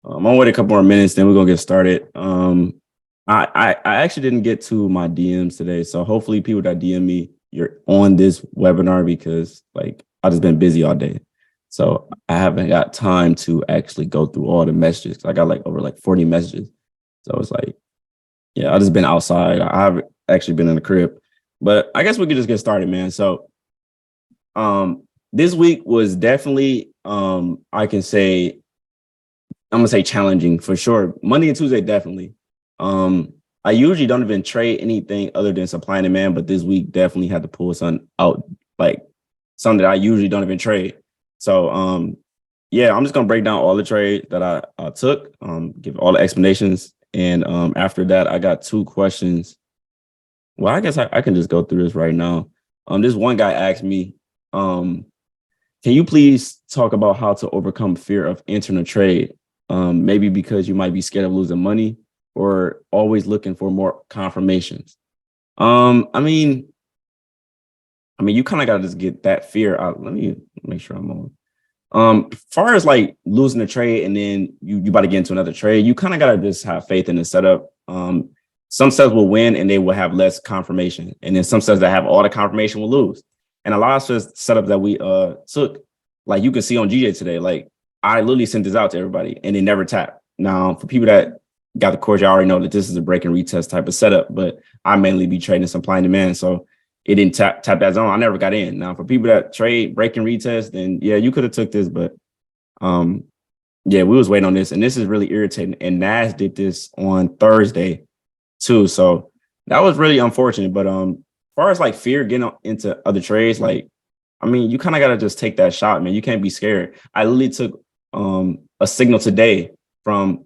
I'm gonna wait a couple more minutes, then we're gonna get started. I actually didn't get to my DMs today, so hopefully people that DM me, you're on this webinar because like I just been busy all day, so I haven't got time to actually go through all the messages. 'Cause I got like over like 40 messages, so it's like yeah, I just been outside. I haven't actually been in the crib, but I guess we could just get started, man. So this week was definitely I can say I'm gonna say challenging for sure. Monday and Tuesday, definitely. I usually don't even trade anything other than supply and demand, but this week definitely had to pull something out, like something that I usually don't even trade. So yeah, I'm just gonna break down all the trades that I took, give all the explanations, and after that, I got two questions. Well, I guess I can just go through this right now. This one guy asked me, um, can you please talk about how to overcome fear of entering a trade? Maybe because you might be scared of losing money or always looking for more confirmations. I mean, you kind of got to just get that fear out. Let me make sure I'm on. Far as like losing a trade and then you about to get into another trade, you kind of got to just have faith in the setup. Some sets will win and they will have less confirmation, and then some sets that have all the confirmation will lose. And a lot of setups that we took, like you can see on GJ today, like I literally sent this out to everybody and they never tap. Now, for people that got the course, you already know that this is a break and retest type of setup, but I mainly be trading supply and demand. So it didn't tap that zone. I never got in. Now, for people that trade break and retest, then yeah, you could have took this, but yeah, we was waiting on this, and this is really irritating. And Nas did this on Thursday too, so that was really unfortunate. But as far as like fear getting into other trades, like you kind of gotta just take that shot, man. You can't be scared. I literally took a signal today from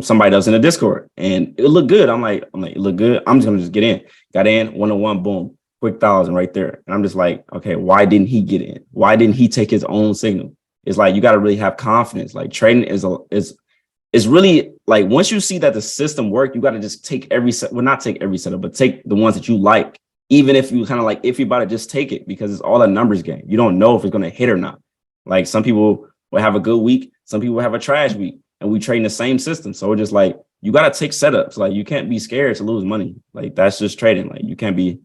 somebody else in the Discord, and it looked good. I'm like, it looked good. I'm just gonna just get in. Got in 101, boom, quick 1,000 right there. And I'm just like, okay, why didn't he get in? Why didn't he take his own signal? It's like you got to really have confidence. Like trading is really like once you see that the system work, you got to just take every set. Well, not take every setup, but take the ones that you like. Even if you kind of like iffy about it, just take it because it's all a numbers game. You don't know if it's going to hit or not. Like some people will have a good week, some people will have a trash week, and we trade in the same system. So we're just like you got to take setups. Like you can't be scared to lose money. Like that's just trading. Like you can't be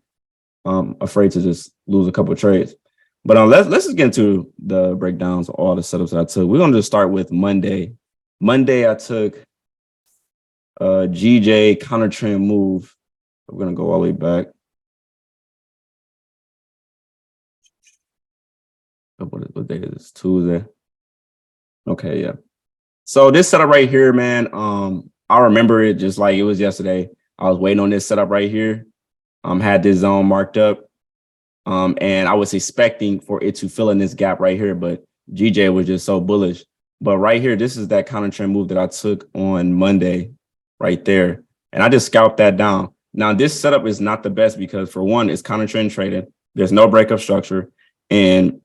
afraid to just lose a couple of trades. But let's just get into the breakdowns of all the setups that I took. We're gonna just start with Monday. Monday, I took GJ counter trend move. We're gonna go all the way back. What day is this? Tuesday. Okay, yeah. So this setup right here, man. I remember it just like it was yesterday. I was waiting on this setup right here. Had this zone marked up. And I was expecting for it to fill in this gap right here, but GJ was just so bullish. But right here, this is that counter trend move that I took on Monday right there. And I just scalped that down. Now, this setup is not the best because for one, it's counter trend trading. There's no breakup structure and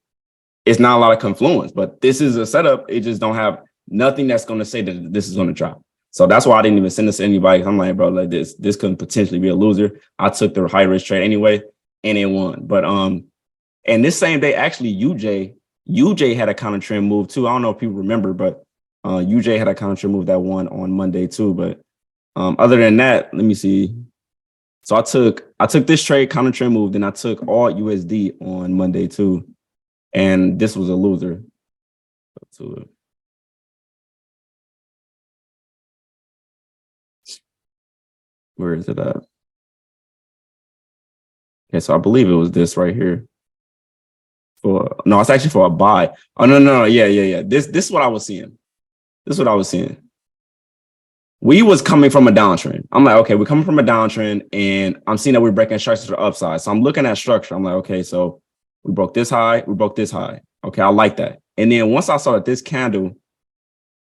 it's not a lot of confluence, but this is a setup. It just don't have nothing that's going to say that this is going to drop. So that's why I didn't even send this to anybody. I'm like, bro, like this could potentially be a loser. I took the high risk trade anyway, and it won. But and this same day, actually, UJ had a counter trend move too. I don't know if people remember, but UJ had a counter trend move that won on Monday too. But other than that, let me see. So I took this trade counter trend move, then I took all USD on Monday too, and this was a loser. Where is it at? Okay, so I believe it was this right here. No, it's actually for a buy. Oh no, yeah. This is what I was seeing. This is what I was seeing. We was coming from a downtrend. I'm like, okay, we're coming from a downtrend, and I'm seeing that we're breaking structure to the upside. So I'm looking at structure. I'm like, okay, so we broke this high, we broke this high. Okay, I like that. And then once I saw that this candle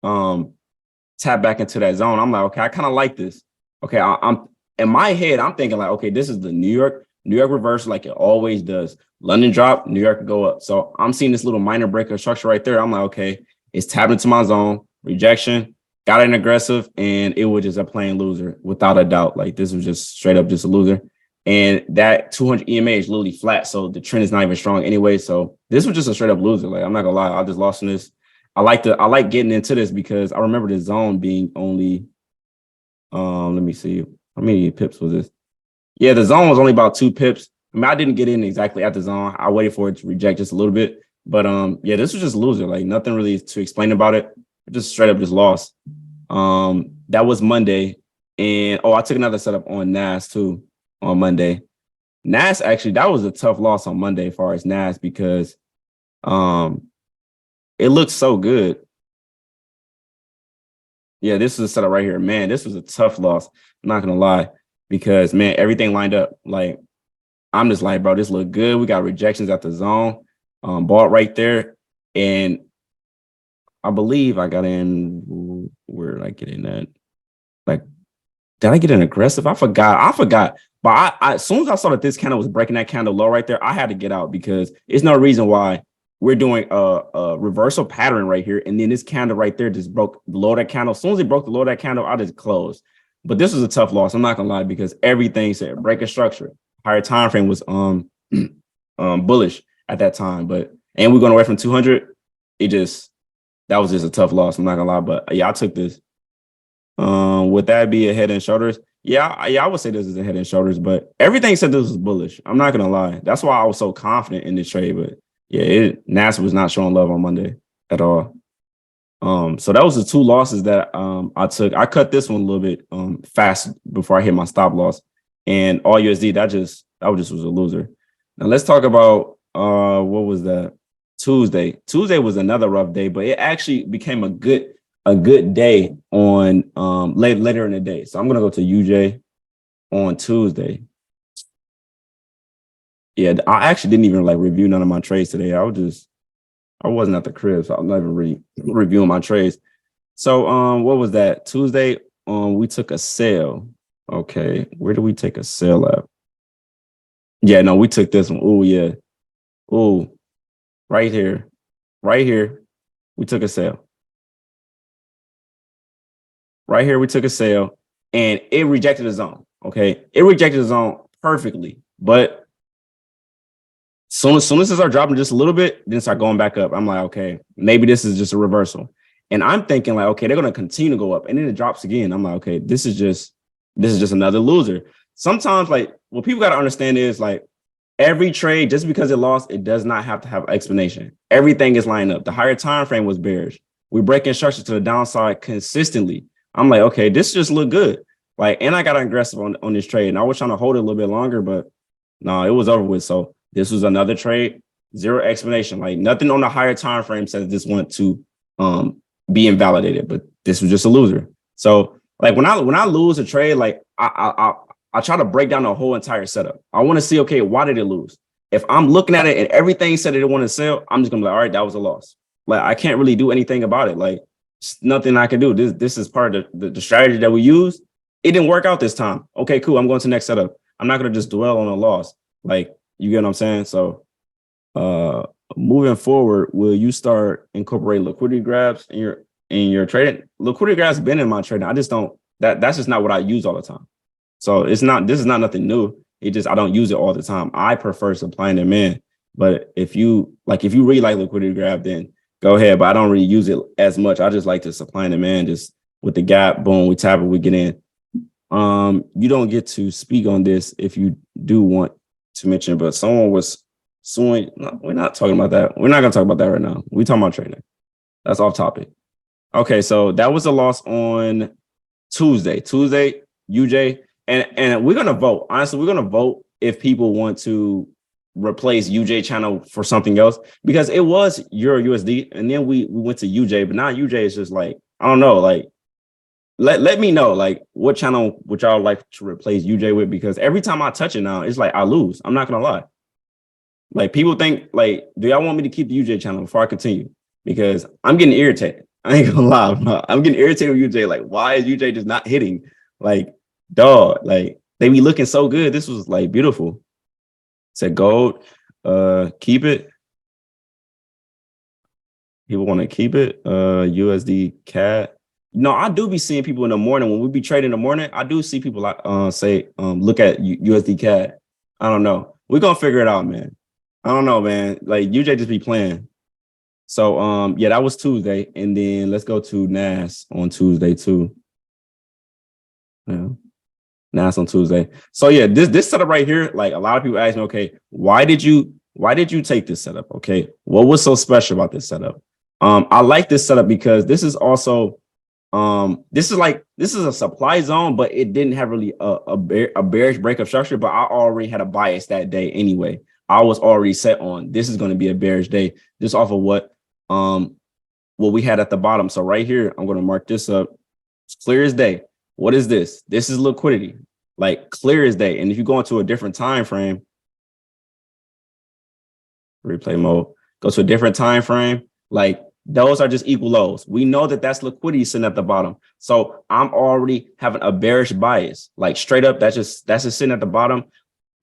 tap back into that zone, I'm like, okay, I kind of like this. Okay, I'm in my head, I'm thinking like, okay, this is the New York reverse like it always does. London drop, New York go up. So I'm seeing this little minor breaker structure right there. I'm like, okay, it's tapping into my zone, rejection, got an aggressive, and it was just a plain loser without a doubt. Like this was just straight up just a loser. And that 200 EMA is literally flat. So the trend is not even strong anyway. So this was just a straight up loser. Like, I'm not gonna lie, I just lost in this. I like getting into this because I remember the zone being only let me see how many pips was this? Yeah, the zone was only about 2 pips. I mean, I didn't get in exactly at the zone. I waited for it to reject just a little bit. But yeah, this was just a loser. Like nothing really to explain about it. Just straight up just lost. That was Monday. And I took another setup on NAS too on Monday. NAS actually, that was a tough loss on Monday as far as NAS because it looked so good. Yeah, this is a setup right here. Man, this was a tough loss. I'm not gonna lie, because man, everything lined up. Like, I'm just like, bro, this looked good. We got rejections at the zone, ball right there. And I believe I got in. Where did I get in at? Like, did I get in aggressive? I forgot. But I as soon as I saw that this candle was breaking that candle low right there, I had to get out because there's no reason why we're doing a reversal pattern right here. And then this candle right there just broke the low of that candle. As soon as it broke the low of that candle, I just closed. But this was a tough loss. I'm not gonna lie, because everything said break a structure. Higher time frame was bullish at that time. But and we're going away from 200. That was just a tough loss. I'm not gonna lie. But yeah, I took this. Would that be a head and shoulders? Yeah, I would say this is a head and shoulders, but everything said this was bullish. I'm not gonna lie. That's why I was so confident in this trade. But yeah, NASA was not showing love on Monday at all. So that was the 2 losses that I took. I cut this one a little bit fast before I hit my stop loss. And all USD, that just was a loser. Now let's talk about what was that? Tuesday. Tuesday was another rough day, but it actually became a good day on later in the day. So I'm gonna go to UJ on Tuesday. Yeah, I actually didn't even like review none of my trades today. I wasn't at the crib, so I'm not even really reviewing my trades. So what was that? Tuesday, we took a sale. Okay, where did we take a sale at? Yeah, no, we took this one. Oh yeah. Oh, right here. Right here. We took a sale. Right here, we took a sale and it rejected the zone. Okay. It rejected the zone perfectly. But soon as it started dropping just a little bit, then start going back up. I'm like, okay, maybe this is just a reversal. And I'm thinking like, okay, they're gonna continue to go up. And then it drops again. I'm like, okay, this is just another loser. Sometimes, like, what people gotta understand is like every trade, just because it lost, it does not have to have explanation. Everything is lined up. The higher time frame was bearish. We break instructions to the downside consistently. I'm like, okay, this just looked good. Like, and I got aggressive on this trade. And I was trying to hold it a little bit longer, but no, it was over with. So this was another trade, zero explanation. Like nothing on the higher time frame says this went to be invalidated, but this was just a loser. So like when I lose a trade, like I try to break down the whole entire setup. I want to see, okay, why did it lose? If I'm looking at it and everything said it wanted to sell, I'm just gonna be like, all right, that was a loss. Like I can't really do anything about it. Like nothing I can do. This is part of the strategy that we use. It didn't work out this time. Okay, cool. I'm going to the next setup. I'm not going to just dwell on a loss. Like, you get what I'm saying? So moving forward, will you start incorporating liquidity grabs in your trading? Liquidity grabs been in my trading. I just don't, that's just not what I use all the time. So this is not nothing new. It just, I don't use it all the time. I prefer supplying them in. But if you really like liquidity grab, then go ahead. But I don't really use it as much. I just like to supply them in, just with the gap, boom, we tap it, we get in. You don't get to speak on this if you do want to mention, but someone was suing. No, we're not talking about that. We're not going to talk about that right now. We're talking about trading. That's off topic. Okay, so that was a loss on Tuesday, UJ. And we're going to vote. Honestly, we're going to vote if people want to replace UJ channel for something else, because it was Euro USD. And then we went to UJ, but now UJ is just like, I don't know, like, let me know, like, what channel would y'all like to replace UJ with? Because every time I touch it now, it's like I lose. I'm not going to lie. Like, people think, like, do y'all want me to keep the UJ channel before I continue? Because I'm getting irritated. I ain't gonna lie, bro. I'm getting irritated with UJ. Like, why is UJ just not hitting? Like, dog, like, they be looking so good. This was, like, beautiful. Said gold, keep it. People want to keep it. USD CAD. No, I do be seeing people in the morning when we be trading in the morning. I do see people say, look at USD CAD. I don't know. We're gonna figure it out, man. I don't know, man. Like, UJ just be playing. So yeah, that was Tuesday. And then let's go to NAS on Tuesday too. Yeah. NAS on Tuesday. So yeah, this setup right here, like a lot of people ask me, okay, why did you take this setup? Okay, what was so special about this setup? I like this setup because this is also this is a supply zone, but it didn't have really a bearish breakup structure. But I already had a bias that day anyway. I was already set on this is going to be a bearish day, just off of what we had at the bottom. So right here, I'm going to mark this up. It's clear as day. What is this? This is liquidity, like clear as day. And if you go into a different time frame, replay mode, go to a different time frame, like those are just equal lows. We know that that's liquidity sitting at the bottom. So I'm already having a bearish bias, like straight up. That's just sitting at the bottom.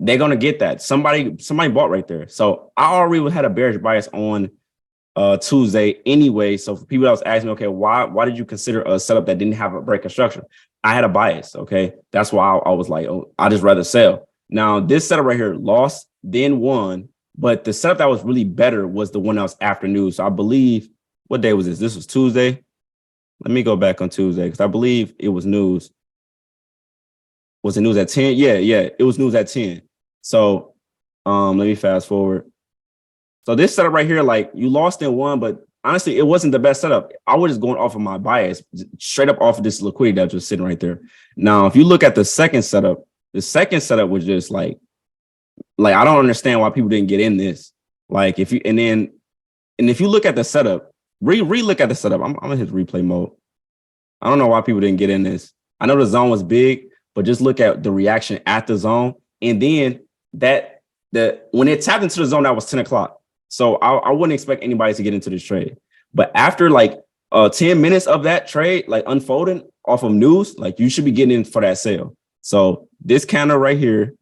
They're gonna get that. Somebody bought right there. So I already had a bearish bias on Tuesday anyway. So for people that was asking, okay, why did you consider a setup that didn't have a breakup structure? I had a bias. Okay, that's why I was like, oh, I just rather sell. Now this setup right here lost, then won, but the setup that was really better was the one that was after news. So I believe, what day was this? This was Tuesday. Let me go back on Tuesday because I believe it was news. Was it news at 10? Yeah, it was news at 10. So let me fast forward. So this setup right here, like you lost in one, but honestly, it wasn't the best setup. I was just going off of my bias, straight up off of this liquidity that was sitting right there. Now, if you look at the second setup was just like I don't understand why people didn't get in this. Like if you if you look at the setup, re-look at the setup. I'm gonna hit replay mode. I don't know why people didn't get in this. I know the zone was big, but just look at the reaction at the zone. And then when it tapped into the zone, that was 10 o'clock. So I wouldn't expect anybody to get into this trade. But after like 10 minutes of that trade, like unfolding off of news, like you should be getting in for that sale. So this candle right here,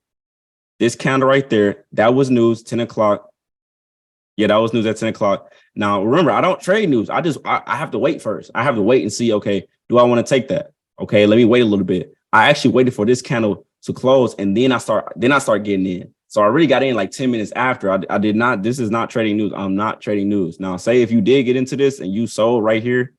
this candle right there, that was news, 10 o'clock. Yeah, that was news at 10 o'clock. Now, remember, I don't trade news. I have to wait first. I have to wait and see, okay, do I want to take that? Okay, let me wait a little bit. I actually waited for this candle to close, and then I start getting in. So I really got in like 10 minutes after. I did not. This is not trading news. I'm not trading news. Now, say if you did get into this and you sold right here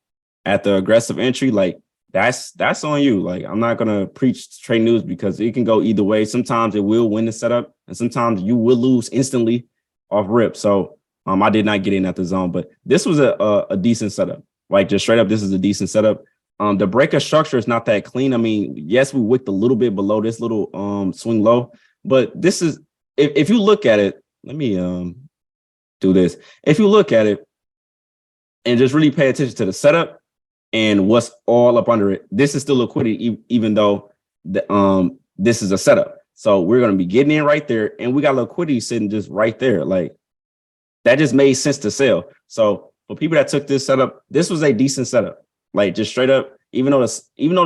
at the aggressive entry, like that's on you. Like I'm not gonna preach trade news because it can go either way. Sometimes it will win the setup, and sometimes you will lose instantly off rip. So I did not get in at the zone, but this was a decent setup. Like just straight up, this is a decent setup. The breaker structure is not that clean. I mean, yes, we wicked a little bit below this little swing low, but this is if you look at it, let me do this. If you look at it and just really pay attention to the setup and what's all up under it, this is still liquidity, even though this is a setup. So we're gonna be getting in right there, and we got liquidity sitting just right there. Like that just made sense to sell. So for people that took this setup, this was a decent setup. Like just straight up, even though the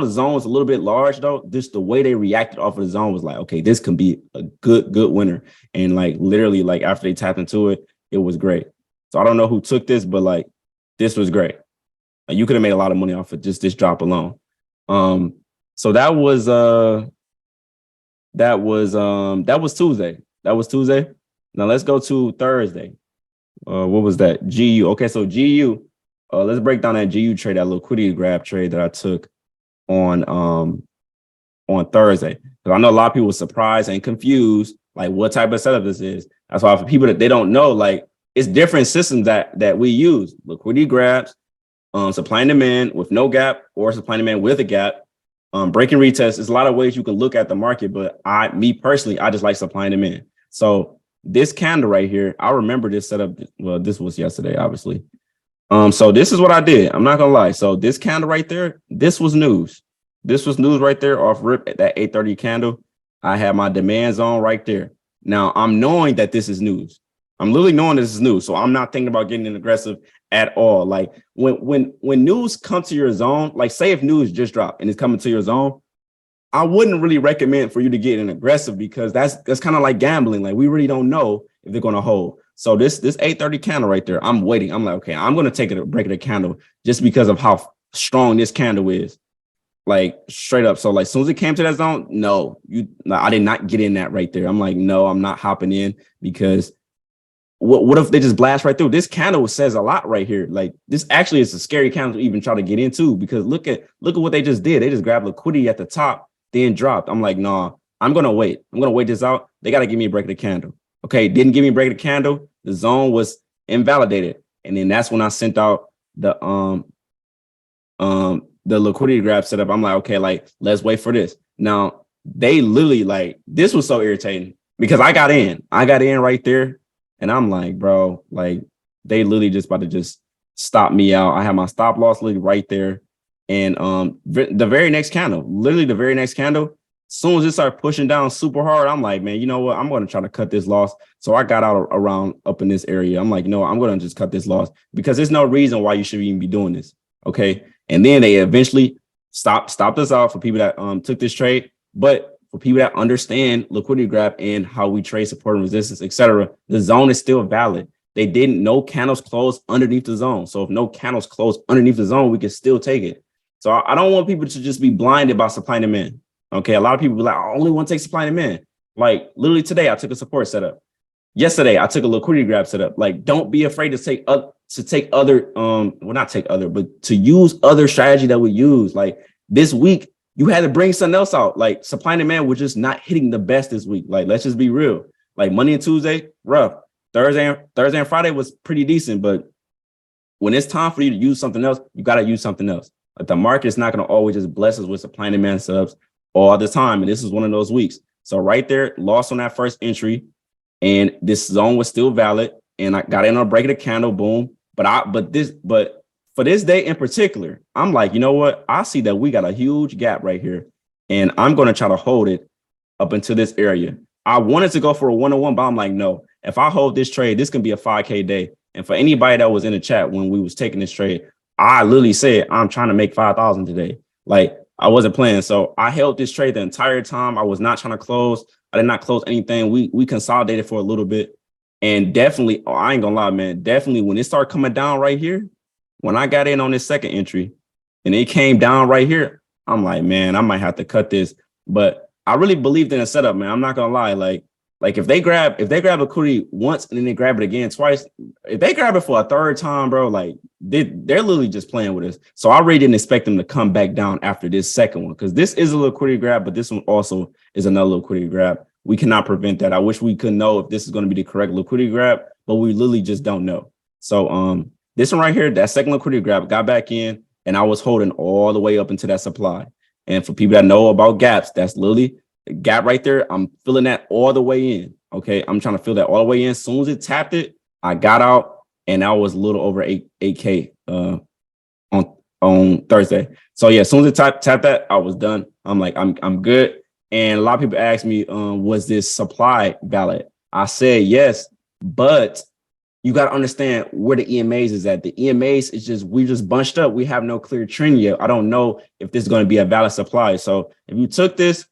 zone was a little bit large though, just the way they reacted off of the zone was like, okay, this can be a good winner. And like literally, like after they tapped into it, it was great. So I don't know who took this, but like this was great. Like, you could have made a lot of money off of just this drop alone. So that was Tuesday. That was Tuesday. Now let's go to Thursday. What was that? GU. Okay, so GU. Let's break down that GU trade, that liquidity grab trade that I took on Thursday. Because I know a lot of people were surprised and confused, like what type of setup this is. That's why for people that they don't know, like it's different systems that we use. Liquidity grabs, supply and demand with no gap, or supply and demand with a gap. Breaking retest. There's a lot of ways you can look at the market, but me personally, I just like supply and demand. So this candle right here, I remember this setup. Well, this was yesterday, obviously. So this is what I did. I'm not gonna lie. So this candle right there, this was news. This was news right there off rip at that 8:30 candle. I had my demand zone right there. Now I'm knowing that this is news. I'm literally knowing this is news. So I'm not thinking about getting in aggressive at all. Like when news comes to your zone, like say if news just dropped and it's coming to your zone, I wouldn't really recommend for you to get in aggressive because that's kind of like gambling. Like we really don't know if they're going to hold. So this 8:30 candle right there, I'm waiting. I'm like, okay, I'm going to take a break of the candle just because of how strong this candle is. Like straight up. So like as soon as it came to that zone, I did not get in that right there. I'm like, no, I'm not hopping in because what if they just blast right through? This candle says a lot right here. Like this actually is a scary candle to even try to get into, because look at what they just did. They just grabbed liquidity at the top, then dropped. I'm like, nah, I'm gonna wait. I'm gonna wait this out. They gotta give me a break of the candle. Okay, didn't give me a break of the candle. The zone was invalidated, and then that's when I sent out the liquidity grab setup. I'm like, okay, like let's wait for this. Now they literally, like, this was so irritating because I got in right there, and I'm like, bro, like they literally just about to just stop me out. I have my stop loss literally right there, and the very next candle, literally the very next candle, as soon as it started pushing down super hard, I'm like, man, you know what? I'm going to try to cut this loss. So I got out around up in this area. I'm like, no, I'm going to just cut this loss because there's no reason why you should even be doing this. Okay. And then they eventually stopped us out for people that took this trade. But for people that understand liquidity grab and how we trade support and resistance, etc., the zone is still valid. They didn't, no candles close underneath the zone. So if no candles close underneath the zone, we can still take it. So I don't want people to just be blinded by supply and demand. Okay, a lot of people be like, I only want to take supply and demand. Like literally today, I took a support setup. Yesterday, I took a liquidity grab setup. Like, don't be afraid to take other, but to use other strategy that we use. Like this week, you had to bring something else out. Like supply and demand was just not hitting the best this week. Like, let's just be real. Like Monday and Tuesday, rough. Thursday and Friday was pretty decent, but when it's time for you to use something else, you got to use something else. Like the market is not going to always just bless us with supply and demand subs all the time. And this is one of those weeks. So right there, lost on that first entry, and this zone was still valid. And I got in on a break of the candle, boom. But for this day in particular, I'm like, you know what? I see that we got a huge gap right here, and I'm going to try to hold it up into this area. I wanted to go for a 101, but I'm like, no, if I hold this trade, this can be a 5K day. And for anybody that was in the chat when we was taking this trade, I literally said, I'm trying to make 5,000 today. Like I wasn't playing. So I held this trade the entire time. I was not trying to close. I did not close anything. We consolidated for a little bit. And definitely, I ain't gonna lie, man, definitely when it started coming down right here, when I got in on this second entry and it came down right here, I'm like, man, I might have to cut this. But I really believed in a setup, man. I'm not gonna lie. Like if they grab liquidity once and then they grab it again twice, if they grab it for a third time, bro, like they're literally just playing with us. So I really didn't expect them to come back down after this second one, because this is a liquidity grab, but this one also is another liquidity grab. We cannot prevent that. I wish we could know if this is going to be the correct liquidity grab, but we literally just don't know. So this one right here, that second liquidity grab, got back in, and I was holding all the way up into that supply. And for people that know about gaps, that's literally a gap right there. I'm filling that all the way in. Okay, I'm trying to fill that all the way in. As soon as it tapped it, I got out, and I was a little over 8K on Thursday. So yeah, as soon as it tapped that, I was done. I'm like, I'm good. And a lot of people ask me, was this supply valid? I said yes, but you got to understand where the EMAs is at. The EMAs is just, we just bunched up. We have no clear trend yet. I don't know if this is going to be a valid supply. So if you took this,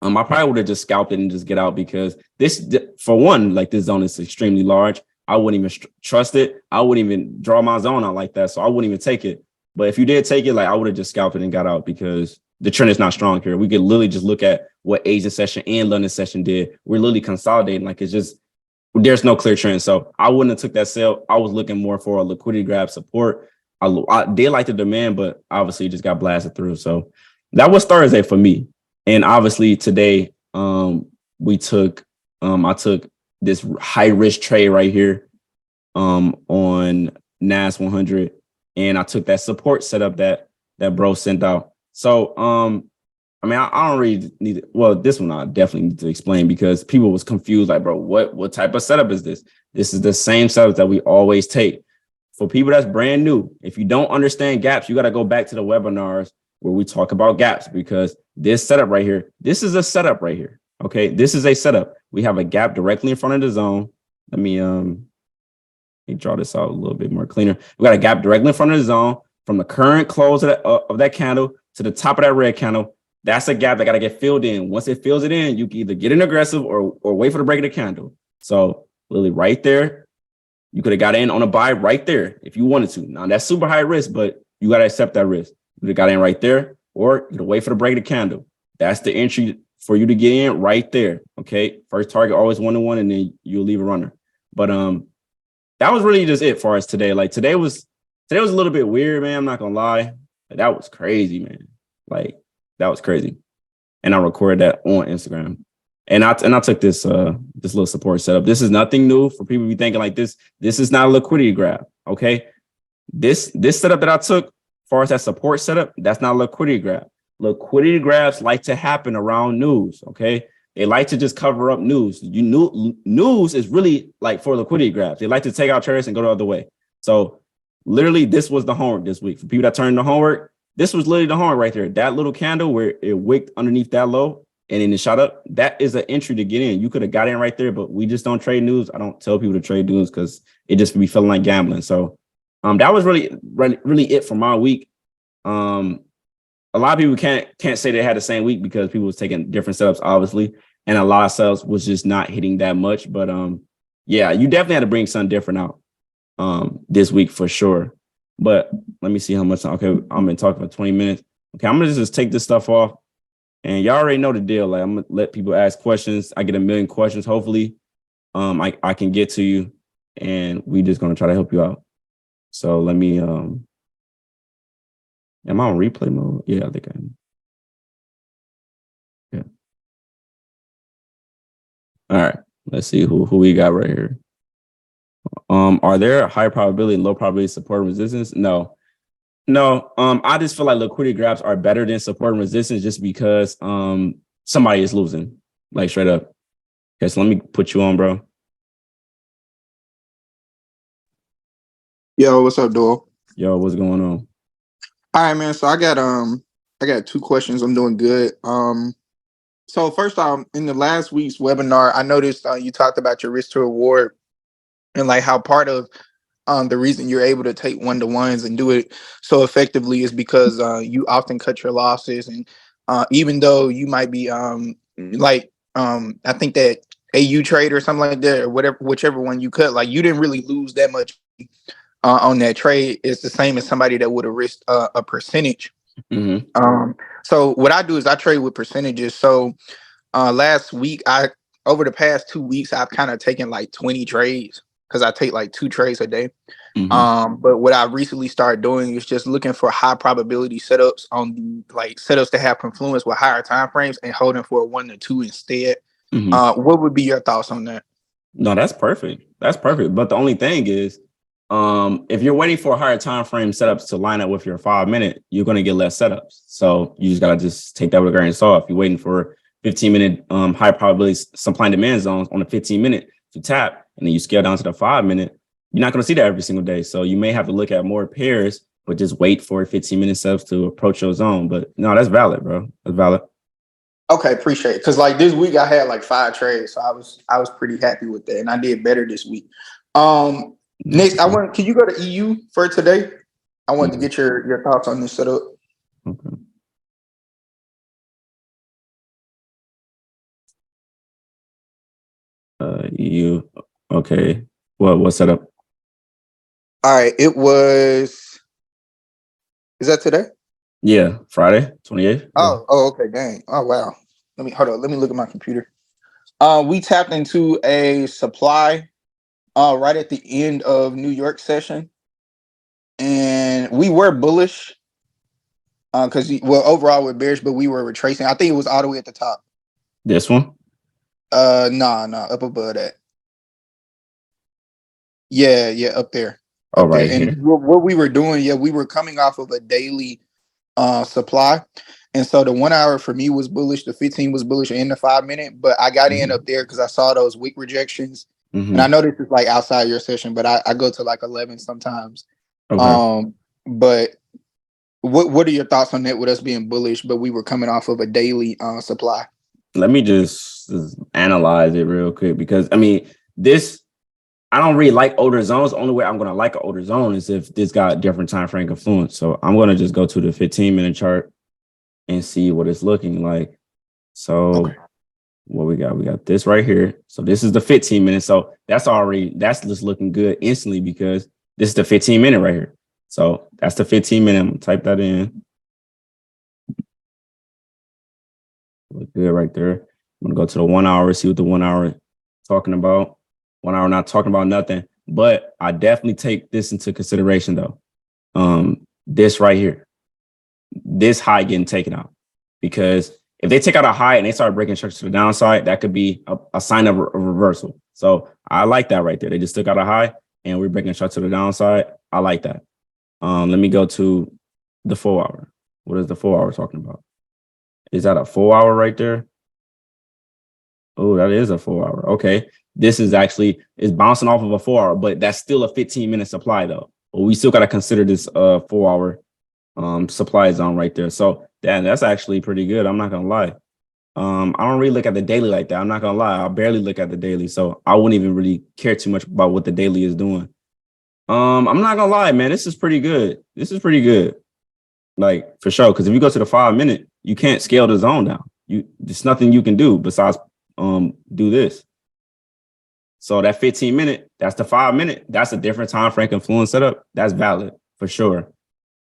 I probably would have just scalped it and just get out, because this, for one, like this zone is extremely large. I wouldn't even trust it. I wouldn't even draw my zone out like that. So I wouldn't even take it. But if you did take it, like I would have just scalped it and got out, because the trend is not strong here. We could literally just look at what Asian session and London session did. We're literally consolidating. Like it's just, there's no clear trend. So I wouldn't have took that sale. I was looking more for a liquidity grab support. I did like the demand, but obviously just got blasted through. So that was Thursday for me. And obviously today, I took this high risk trade right here on NAS 100, and I took that support setup that bro sent out. So I don't really need to, well, this one I definitely need to explain, because people was confused, like, bro, what type of setup is this? This is the same setup that we always take. For people that's brand new, if you don't understand gaps, you got to go back to the webinars where we talk about gaps, because this setup right here, this is a setup right here. Okay, this is a setup. We have a gap directly in front of the zone. Let me draw this out a little bit more cleaner. We got a gap directly in front of the zone from the current close of that candle to the top of that red candle. That's a gap that got to get filled in. Once it fills it in, you can either get in aggressive or wait for the break of the candle. So literally right there, you could have got in on a buy right there if you wanted to. Now that's super high risk, but you got to accept that risk. You could have got in right there, or you could wait for the break of the candle. That's the entry for you to get in right there. Okay. First target, always 1-to-1, and then you'll leave a runner. But that was really just it for us today. Like today was a little bit weird, man. I'm not gonna lie. Like, that was crazy, man. Like that was crazy. And I recorded that on Instagram. And I took this this little support setup. This is nothing new for people to be thinking like this. This is not a liquidity grab. Okay. This setup that I took, as far as that support setup, that's not a liquidity grab. Liquidity grabs like to happen around news. Okay. They like to just cover up news. News is really like for liquidity grabs. They like to take out traders and go the other way. So literally, this was the homework this week. For people that turned the homework, this was literally the homework right there. That little candle where it wicked underneath that low and then it shot up, that is an entry to get in. You could have got in right there, but we just don't trade news. I don't tell people to trade news because it just be feeling like gambling. So that was really it for my week. A lot of people can't say they had the same week because people was taking different setups, obviously, and a lot of setups was just not hitting that much. But yeah, you definitely had to bring something different out this week for sure. But let me see how much. Okay, I'm been talking for 20 minutes. Okay, I'm gonna just take this stuff off, and y'all already know the deal. Like I'm gonna let people ask questions. I get a million questions. Hopefully, I can get to you, and we just gonna try to help you out. So let me am I on replay mode? Yeah, I think I am. Yeah. All right. Let's see who we got right here. Are there high probability and low probability support and resistance? No. I just feel like liquidity grabs are better than support and resistance just because somebody is losing, like straight up. Okay, so let me put you on, bro. Yo, what's up, Doyle? Yo, what's going on? All right, man. So I got two questions. I'm doing good. So first off, in the last week's webinar, I noticed you talked about your risk to reward and like how part of the reason you're able to take one-to-ones and do it so effectively is because you often cut your losses, and even though you might be I think that AU trade or something like that or whatever, whichever one you cut, like you didn't really lose that much on that trade. It's the same as somebody that would have risked a percentage. Mm-hmm. So what I do is I trade with percentages. So last week, over the past 2 weeks, I've kind of taken like 20 trades because I take like 2 trades a day. Mm-hmm. But what I recently started doing is just looking for high probability setups on the like setups that have confluence with higher time frames and holding for a 1 to 2 instead. Mm-hmm. What would be your thoughts on that? No, that's perfect. That's perfect. But the only thing is, if you're waiting for higher time frame setups to line up with your 5 minute, you're going to get less setups. So you just got to just take that with a grain of salt. If you're waiting for 15-minute high probability supply and demand zones on a 15-minute to tap, and then you scale down to the 5 minute, you're not going to see that every single day. So you may have to look at more pairs, but just wait for 15-minute setups to approach your zone. But no, that's valid, bro. That's valid. Okay, appreciate it. Because like this week I had like 5 trades, so I was pretty happy with that, and I did better this week. Next, can you go to EU for today? I want to get your thoughts on this setup. Okay. EU. Okay. What setup? All right, it was. Is that today? Yeah, Friday, 28th. Yeah. Oh, okay, dang. Oh, wow. Let me hold on. Let me look at my computer. We tapped into a supply right at the end of New York session, and we were bullish because overall we're bearish, but we were retracing. I think it was all the way at the top. This one? Nah, up above that. Yeah, up there. Oh, Up there. right And here. what we were doing, we were coming off of a daily supply. And so the 1 hour for me was bullish, the 15 was bullish in the 5 minute, but I got in up there because I saw those wick rejections. And I know this is like outside your session, but I go to like 11 sometimes. Okay. But what are your thoughts on that with us being bullish, but we were coming off of a daily supply? Let me just analyze it real quick because I mean, I don't really like older zones. The only way I'm going to like an older zone is if this got different time frame confluence. So I'm going to just go to the 15-minute chart and see what it's looking like. So Okay. what we got this right here. So this is the 15-minute. So that's just looking good instantly because this is the 15-minute right here. So that's the 15-minute. I'm going to type that in. Look good right there. I'm going to go to the 1 hour, see what the 1 hour talking about. 1 hour not talking about nothing. But I definitely take this into consideration though. This right here, this high getting taken out, because if they take out a high and they start breaking structure to the downside, that could be a sign of a reversal. So I like that right there. They just took out a high and we're breaking structure to the downside. I like that. Let me go to the 4 hour. What is the 4 hour talking about? Is that a 4 hour right there? Oh, that is a 4 hour. Okay. This is bouncing off of a 4 hour, but that's still a 15-minute supply though. But we still got to consider this 4 hour supply zone right there. So that's actually pretty good. I'm not gonna lie. I don't really look at the daily like that. I'm not gonna lie. I barely look at the daily, so I wouldn't even really care too much about what the daily is doing. I'm not gonna lie, man. This is pretty good. This is pretty good, like for sure. Because if you go to the 5 minute, you can't scale the zone down. There's nothing you can do besides do this. So that 15 minute, that's the 5 minute. That's a different time frame influence setup. That's valid for sure.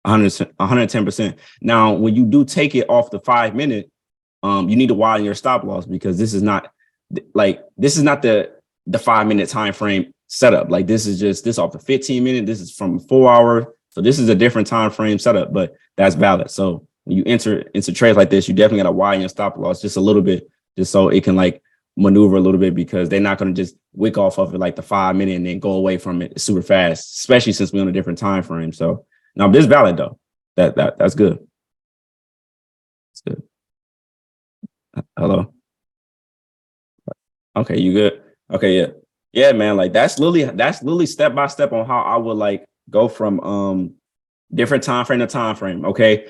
110%. Now, when you do take it off the 5 minute, you need to widen your stop loss, because this is not the 5 minute time frame setup. Like this is just this off the 15 minute. This is from 4 hour. So this is a different time frame setup, but that's valid. So when you enter into trades like this, you definitely got to widen your stop loss just a little bit, just so it can like maneuver a little bit, because they're not going to just wick off of it like the 5 minute and then go away from it super fast, especially since we're on a different time frame. So now this valid though. That's good. That's good. Hello. Okay, you good? Okay, yeah. Yeah, man. Like that's literally step by step on how I would like go from different time frame to time frame. Okay.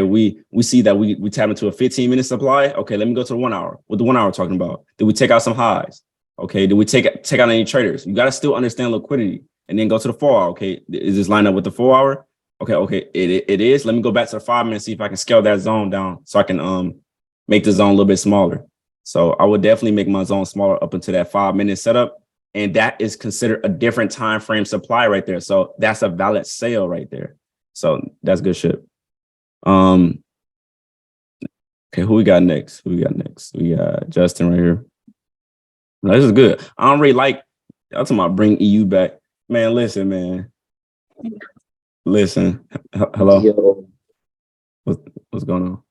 We see that we tap into a 15-minute supply. Okay, let me go to the 1 hour. What the 1 hour talking about? Did we take out some highs? Okay, did we take out any traders? You got to still understand liquidity and then go to the 4 hour. Okay, is this line up with the 4 hour? Okay, it is. Let me go back to the 5 minutes, see if I can scale that zone down so I can make the zone a little bit smaller. So I would definitely make my zone smaller up into that 5 minute setup. And that is considered a different time frame supply right there. So that's a valid sale right there. So that's good shit. Okay, who we got next? We got Justin right here. No, this is good. I don't really like, I'm talking about bring EU back. Man, listen, man. Listen. Hello? Yo, What's going on?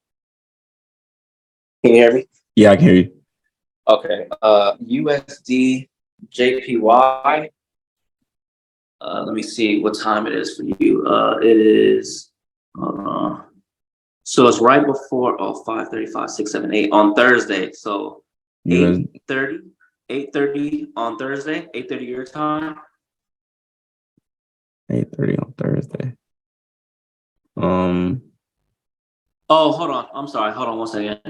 can you hear me? Yeah, I can hear you. Okay. USD JPY. Let me see what time it is for you. It is so it's right before 5:35, 6, 7, 8 on Thursday. So US 8:30 on Thursday, 8:30 your time. 8:30 on Thursday. Oh, hold on. I'm sorry. Hold on 1 second.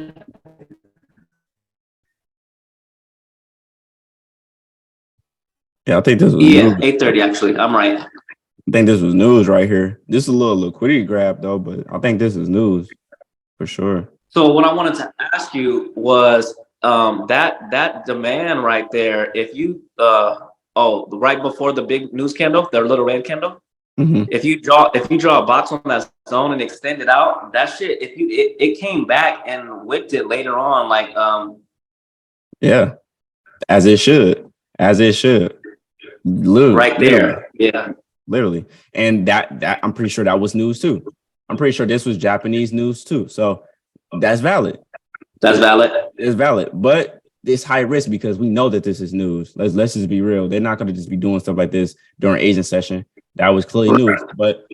Yeah, I think this was Yeah, news. 8:30 actually. I'm right. I think this was news right here. This is a little liquidity grab though, but I think this is news for sure. So what I wanted to ask you was that demand right there. If you right before the big news candle, the little red candle. Mm-hmm. If you draw a box on that zone and extend it out, that shit. It came back and whipped it later on, like Yeah, as it should, literally, right there. Yeah, literally. And that I'm pretty sure that was news too. I'm pretty sure this was Japanese news too. So that's valid. that's valid. It's valid, but it's high risk because we know that this is news. Let's just be real. They're not going to just be doing stuff like this during Asian session. That was clearly news. But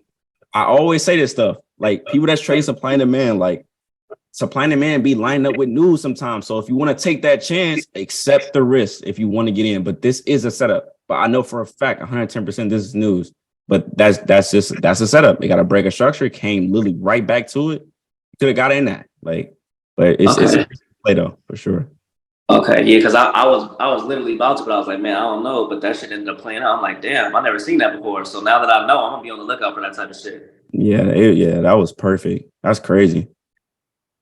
I always say this stuff, like people that's trade supply and demand, like supply and demand be lined up with news sometimes. So if you want to take that chance, accept the risk if you want to get in. But this is a setup. But I know for a fact, 110% this is news. But that's a setup. They got to break a structure. It came literally right back to it. Could have got in that. Like, but it's a play though, for sure. Okay, yeah, because I was literally about to, but I was like, man, I don't know. But that shit ended up playing out. I'm like, damn, I never seen that before. So now that I know, I'm gonna be on the lookout for that type of shit. Yeah, that was perfect. That's crazy.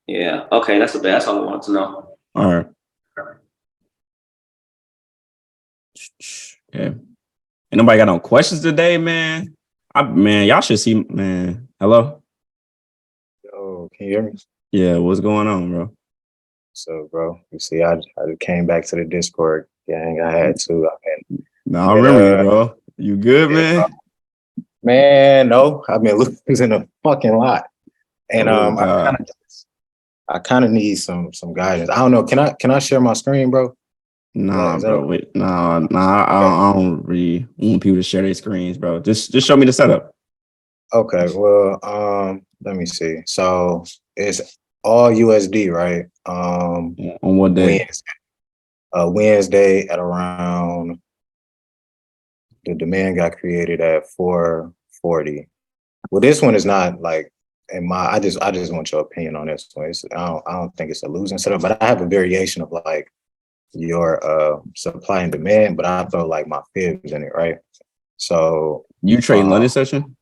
Yeah. Okay, that's all I wanted to know. All right. Yeah. Ain't nobody got no questions today, man. Y'all should see, man. Hello? Oh, can you hear me? Yeah, what's going on, bro? So, bro, you see, I came back to the Discord gang. I had to. I've been Nah, I remember you, bro. You good, man? Man, no, I've been losing a fucking lot, and Oh God. I kind of need some guidance. I don't know. Can I share my screen, bro? Nah, Is that bro. Wait, nah. I don't really want people to share their screens, bro. Just show me the setup. okay? Well, let me see. So it's all USD, right? On what day? Wednesday at around the demand got created at 440. Well, this one is not like in my. I just want your opinion on this one. I don't think it's a losing setup, but I have a variation of like your supply and demand, but I throw like my fibs in it, right? So You trade London session?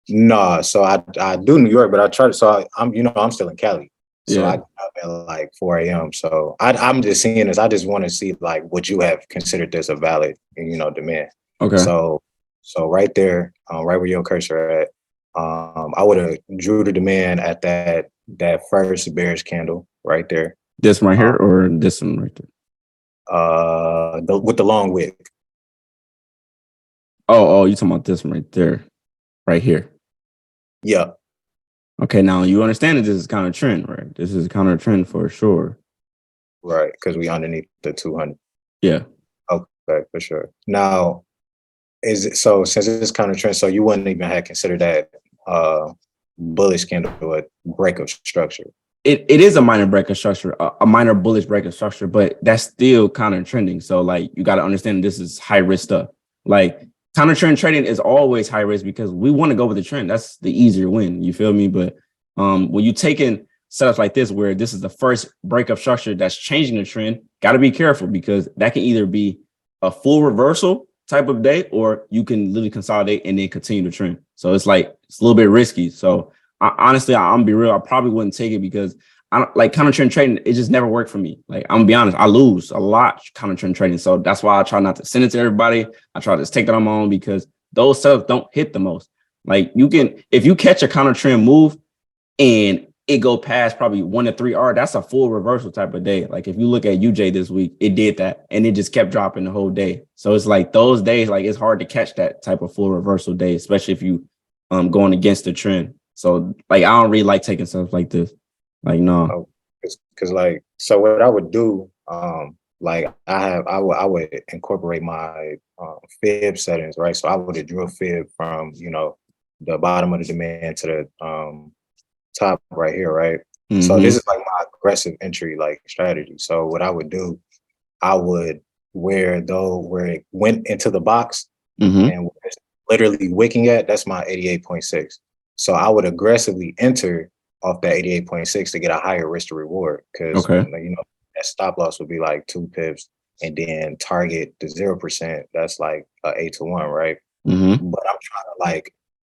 no, so I do New York, but I try to. So I'm still in Cali, so I Yeah. get up at like 4 a.m. So I'm just seeing this. I just want to see like would you have considered this a valid demand? Okay. So right there, right where your cursor at, I would have drew the demand at that first bearish candle right there. This one right here or this one right there? With the long wick. Oh, you talking about this one right there, right here. Yeah. Okay, now you understand that this is counter trend, right? This is counter trend for sure. Right, because we underneath the 200. Yeah. Okay, for sure. Now, is it so since it's counter trend, so you wouldn't even have considered that bullish candle a break of structure? It is a minor break of structure, a minor bullish break of structure, but that's still counter trending. So like you got to understand this is high risk stuff. Like counter trend trading is always high risk because we want to go with the trend. That's the easier win. You feel me? But when you take in setups like this, where this is the first break of structure that's changing the trend, got to be careful because that can either be a full reversal type of day, or you can literally consolidate and then continue the trend. So it's like it's a little bit risky. So honestly, I'm gonna be real. I probably wouldn't take it because I don't like counter trend trading. It just never worked for me. Like I'm gonna be honest, I lose a lot counter trend trading. So that's why I try not to send it to everybody. I try to just take that on my own because those stuff don't hit the most. Like you can, if you catch a counter trend move and it go past probably 1 to 3 R, that's a full reversal type of day. Like if you look at UJ this week, it did that and it just kept dropping the whole day. So it's like those days, like it's hard to catch that type of full reversal day, especially if you going against the trend. So like I don't really like taking stuff like this. Like no. Because like so what I would do, like I would incorporate my fib settings, right? So I would have drew a fib from the bottom of the demand to the top right here, right? So this is like my aggressive entry like strategy. So what I would do, I would where it went into the box and where it's literally wicking at, that's my 88.6. So I would aggressively enter off that 88.6 to get a higher risk to reward because that stop loss would be like 2 pips and then target the 0%. That's like 8 to 1, right? But I'm trying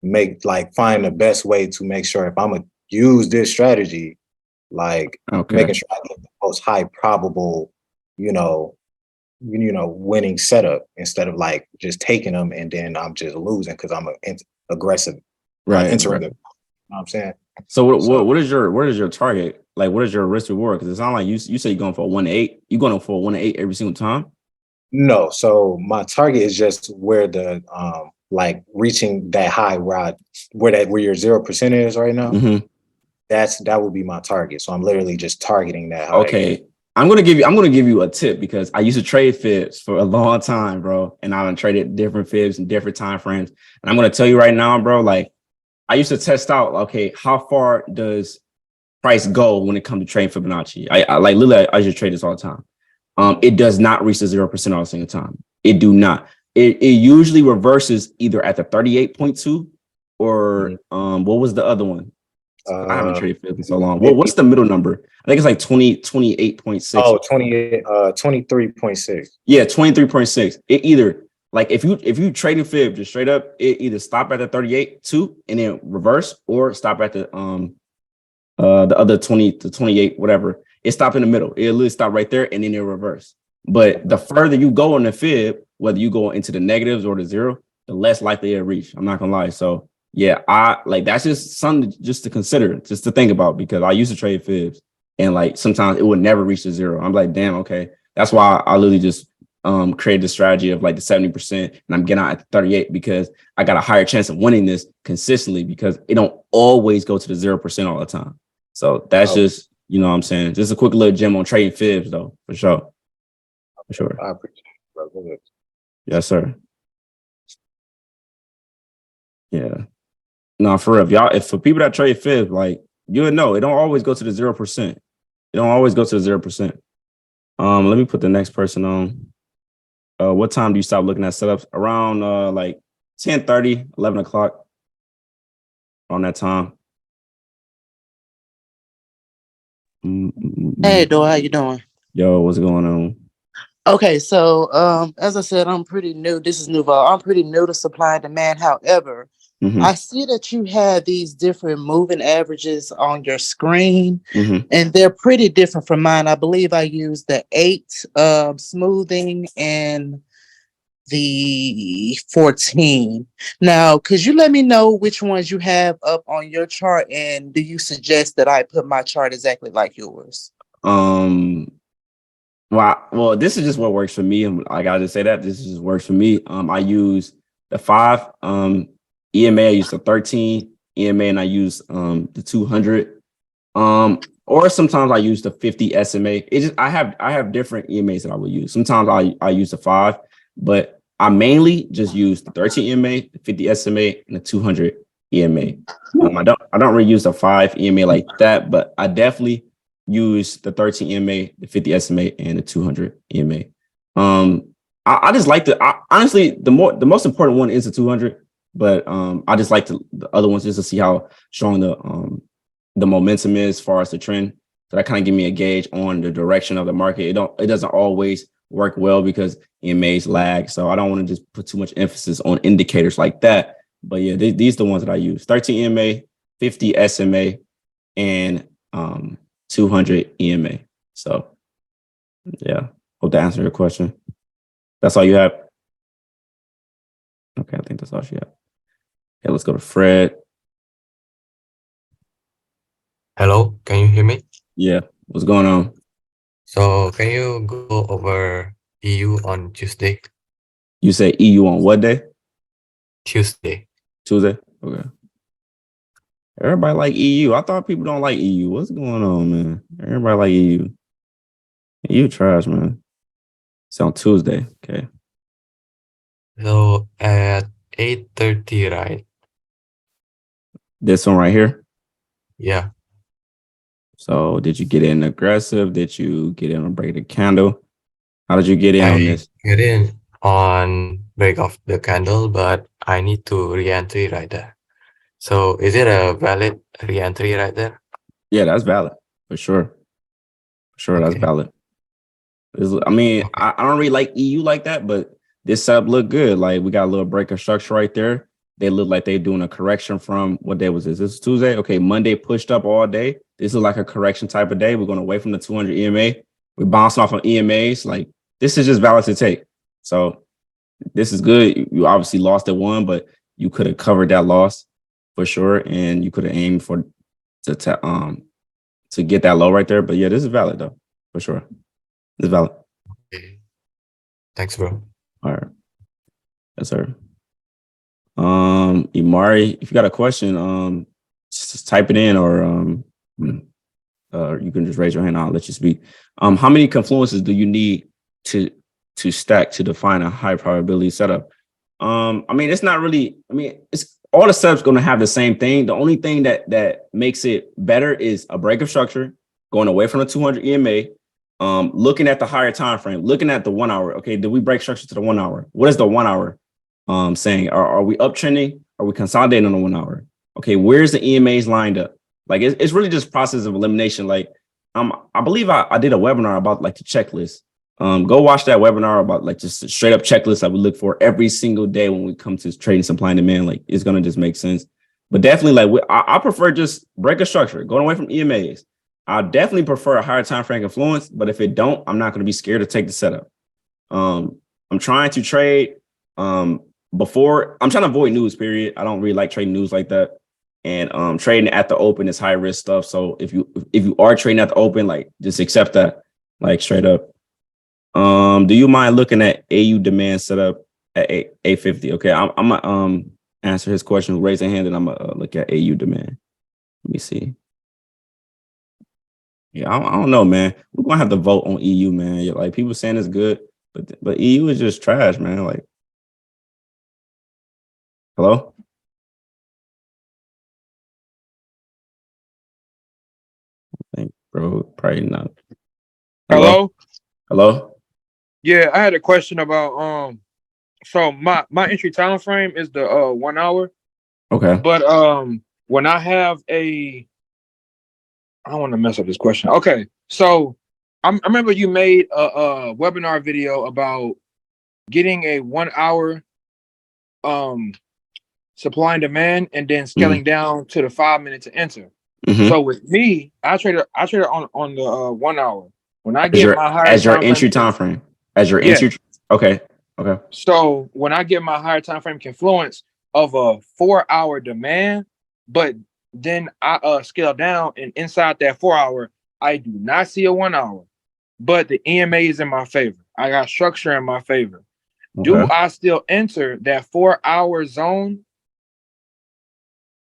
to find the best way to make sure if I'm gonna use this strategy, making sure I get the most high probable, winning setup instead of like just taking them and then I'm just losing because I'm aggressive, entering. You know what I'm saying? So what is your target? Like what is your risk reward? Because it sounds like you say you're going for a 1 to 8. You going for a 1 to 8 every single time? No, so my target is just where the reaching that high where your 0% is right now. That would be my target. So I'm literally just targeting that high. Okay. I'm gonna give you a tip because I used to trade fibs for a long time, bro. And I've traded different fibs in different time frames. And I'm gonna tell you right now, bro, like I used to test out, okay, how far does price go when it comes to trading Fibonacci? I like literally I just trade this all the time. It does not reach the 0% all the single time. It do not. It usually reverses either at the 38.2 or what was the other one? I haven't traded fibs in so long. What's the middle number? I think it's like 28.6. Oh, 23.6. Yeah, 23.6. It either like if you trading fib just straight up, it either stop at the 38.2 and then reverse or stop at the other 20 to 28, whatever. It stopped in the middle. It'll literally stop right there and then it'll reverse. But the further you go on the fib, whether you go into the negatives or the zero, the less likely it'll reach. I'm not gonna lie. So yeah, I like that's just something just to consider, just to think about because I used to trade fibs and like sometimes it would never reach the zero. I'm like, damn, okay. That's why I literally just created the strategy of like the 70% and I'm getting out at 38 because I got a higher chance of winning this consistently because it don't always go to the 0% all the time. So that's just, you know what I'm saying? Just a quick little gem on trading fibs though, for sure. For sure. I appreciate it, bro. Go ahead. Yes, sir. Yeah. No, for real. If y'all, if for people that trade fibs, like you would know, it don't always go to the 0%. It don't always go to the 0%. Let me put the next person on. What time do you stop looking at setups? Around like 10:30, 11 o'clock. On that time. Hey, Dor, how you doing? Yo, what's going on? Okay, so as I said, I'm pretty new. This is Nuval. I'm pretty new to supply and demand. However, Mhm, I see that you have these different moving averages on your screen, mhm. and they're pretty different from mine. I believe I used the 8 smoothing and the 14. Now, could you let me know which ones you have up on your chart, and do you suggest that I put my chart exactly like yours? Well, this is just what works for me. I gotta just say that this just works for me. I use the 5 EMA, I use the 13 EMA, and I use the 200. Or sometimes I use the 50 SMA. It just I have different EMAs that I will use. Sometimes I use the 5, but I mainly just use the 13 EMA, the 50 SMA, and the 200 EMA. I don't really use the 5 EMA like that, but I definitely use the 13 EMA, the 50 SMA, and the 200 EMA. I just like honestly the most important one is the 200, but I just like the other ones just to see how strong the momentum is as far as the trend. So that kind of give me a gauge on the direction of the market. It doesn't always work well because EMAs lag. So I don't want to just put too much emphasis on indicators like that. But yeah, these are the ones that I use: 13 EMA, 50 SMA, and 200 EMA. So yeah, hope that answered your question. That's all you have. Okay, I think that's all she have. Okay, let's go to Fred. Hello, can you hear me? Yeah, what's going on? So can you go over EU on Tuesday? You say EU on what day? Tuesday. Tuesday? Okay. Everybody like EU. I thought people don't like EU. What's going on, man? Everybody like EU. EU trash, man. It's on Tuesday. Okay. So at 8:30, right? This one right here. Yeah. So did you get in aggressive? Did you get in on break the candle? How did you get in on I this? get in on break of the candle, but I need to re-entry right there. So is it a valid re-entry right there? Yeah, that's valid. For sure. For sure, that's Okay. valid. I mean, Okay. I don't really like EU like that, but this setup looked good. Like we got a little break of structure right there. They look like they're doing a correction from what day was this? This is Tuesday. Okay, Monday pushed up all day. This is like a correction type of day. We're going away from the 200 EMA. We're bouncing off on EMAs. Like this is just valid to take. So this is good. You obviously lost at one, but you could have covered that loss for sure, and you could have aimed for to get that low right there. But yeah, this is valid though, for sure. It's valid. Okay. Thanks, bro. All right. Yes, sir. Imari, if you got a question, just type it in or you can just raise your hand. I'll let you speak. How many confluences do you need to stack to define a high probability setup? I mean, it's not really, I mean, it's all the setups going to have the same thing. The only thing that makes it better is a break of structure, going away from the 200 EMA, looking at the higher time frame, looking at the 1 hour. Okay, did we break structure to the 1 hour? What is the 1 hour saying? Are we uptrending? Are we consolidating on the 1 hour? Okay, where's the EMAs lined up? Like it's really just process of elimination. Like I believe I did a webinar about like the checklist. Go watch that webinar about like just a straight up checklist that we look for every single day when we come to trading supply and demand. Like it's gonna just make sense. But definitely, like I prefer just break a structure, going away from EMAs. I definitely prefer a higher time frame influence, but if it don't, I'm not going to be scared to take the setup. I'm trying to trade before. I'm trying to avoid news. Period. I don't really like trading news like that. And trading at the open is high risk stuff. So if you are trading at the open, like just accept that, like straight up. Do you mind looking at AU demand setup at 850? Okay, I'm gonna answer his question. Raise a hand, and I'm gonna look at AU demand. Let me see. Yeah, I don't know, man. We're gonna have to vote on EU, man. Yeah, like people saying it's good, but EU is just trash, man. Like, hello? I think, bro, probably not. Hello? Hello? Yeah, I had a question about so my entry time frame is the 1 hour, Okay. but when I have I don't want to mess up this question. Okay, so I remember you made a webinar video about getting a 1 hour um supply and demand and then scaling down to the 5 minute to enter. Mm-hmm. So with me, I traded on the 1 hour. When I As get my higher as your time frame, entry time frame. As your yeah. entry. Okay. Okay. So when I get my higher time frame confluence of a 4 hour demand, but then I scale down and inside that 4 hour, I do not see a 1 hour, but the EMA is in my favor. I got structure in my favor. Do Okay. I still enter that 4 hour zone?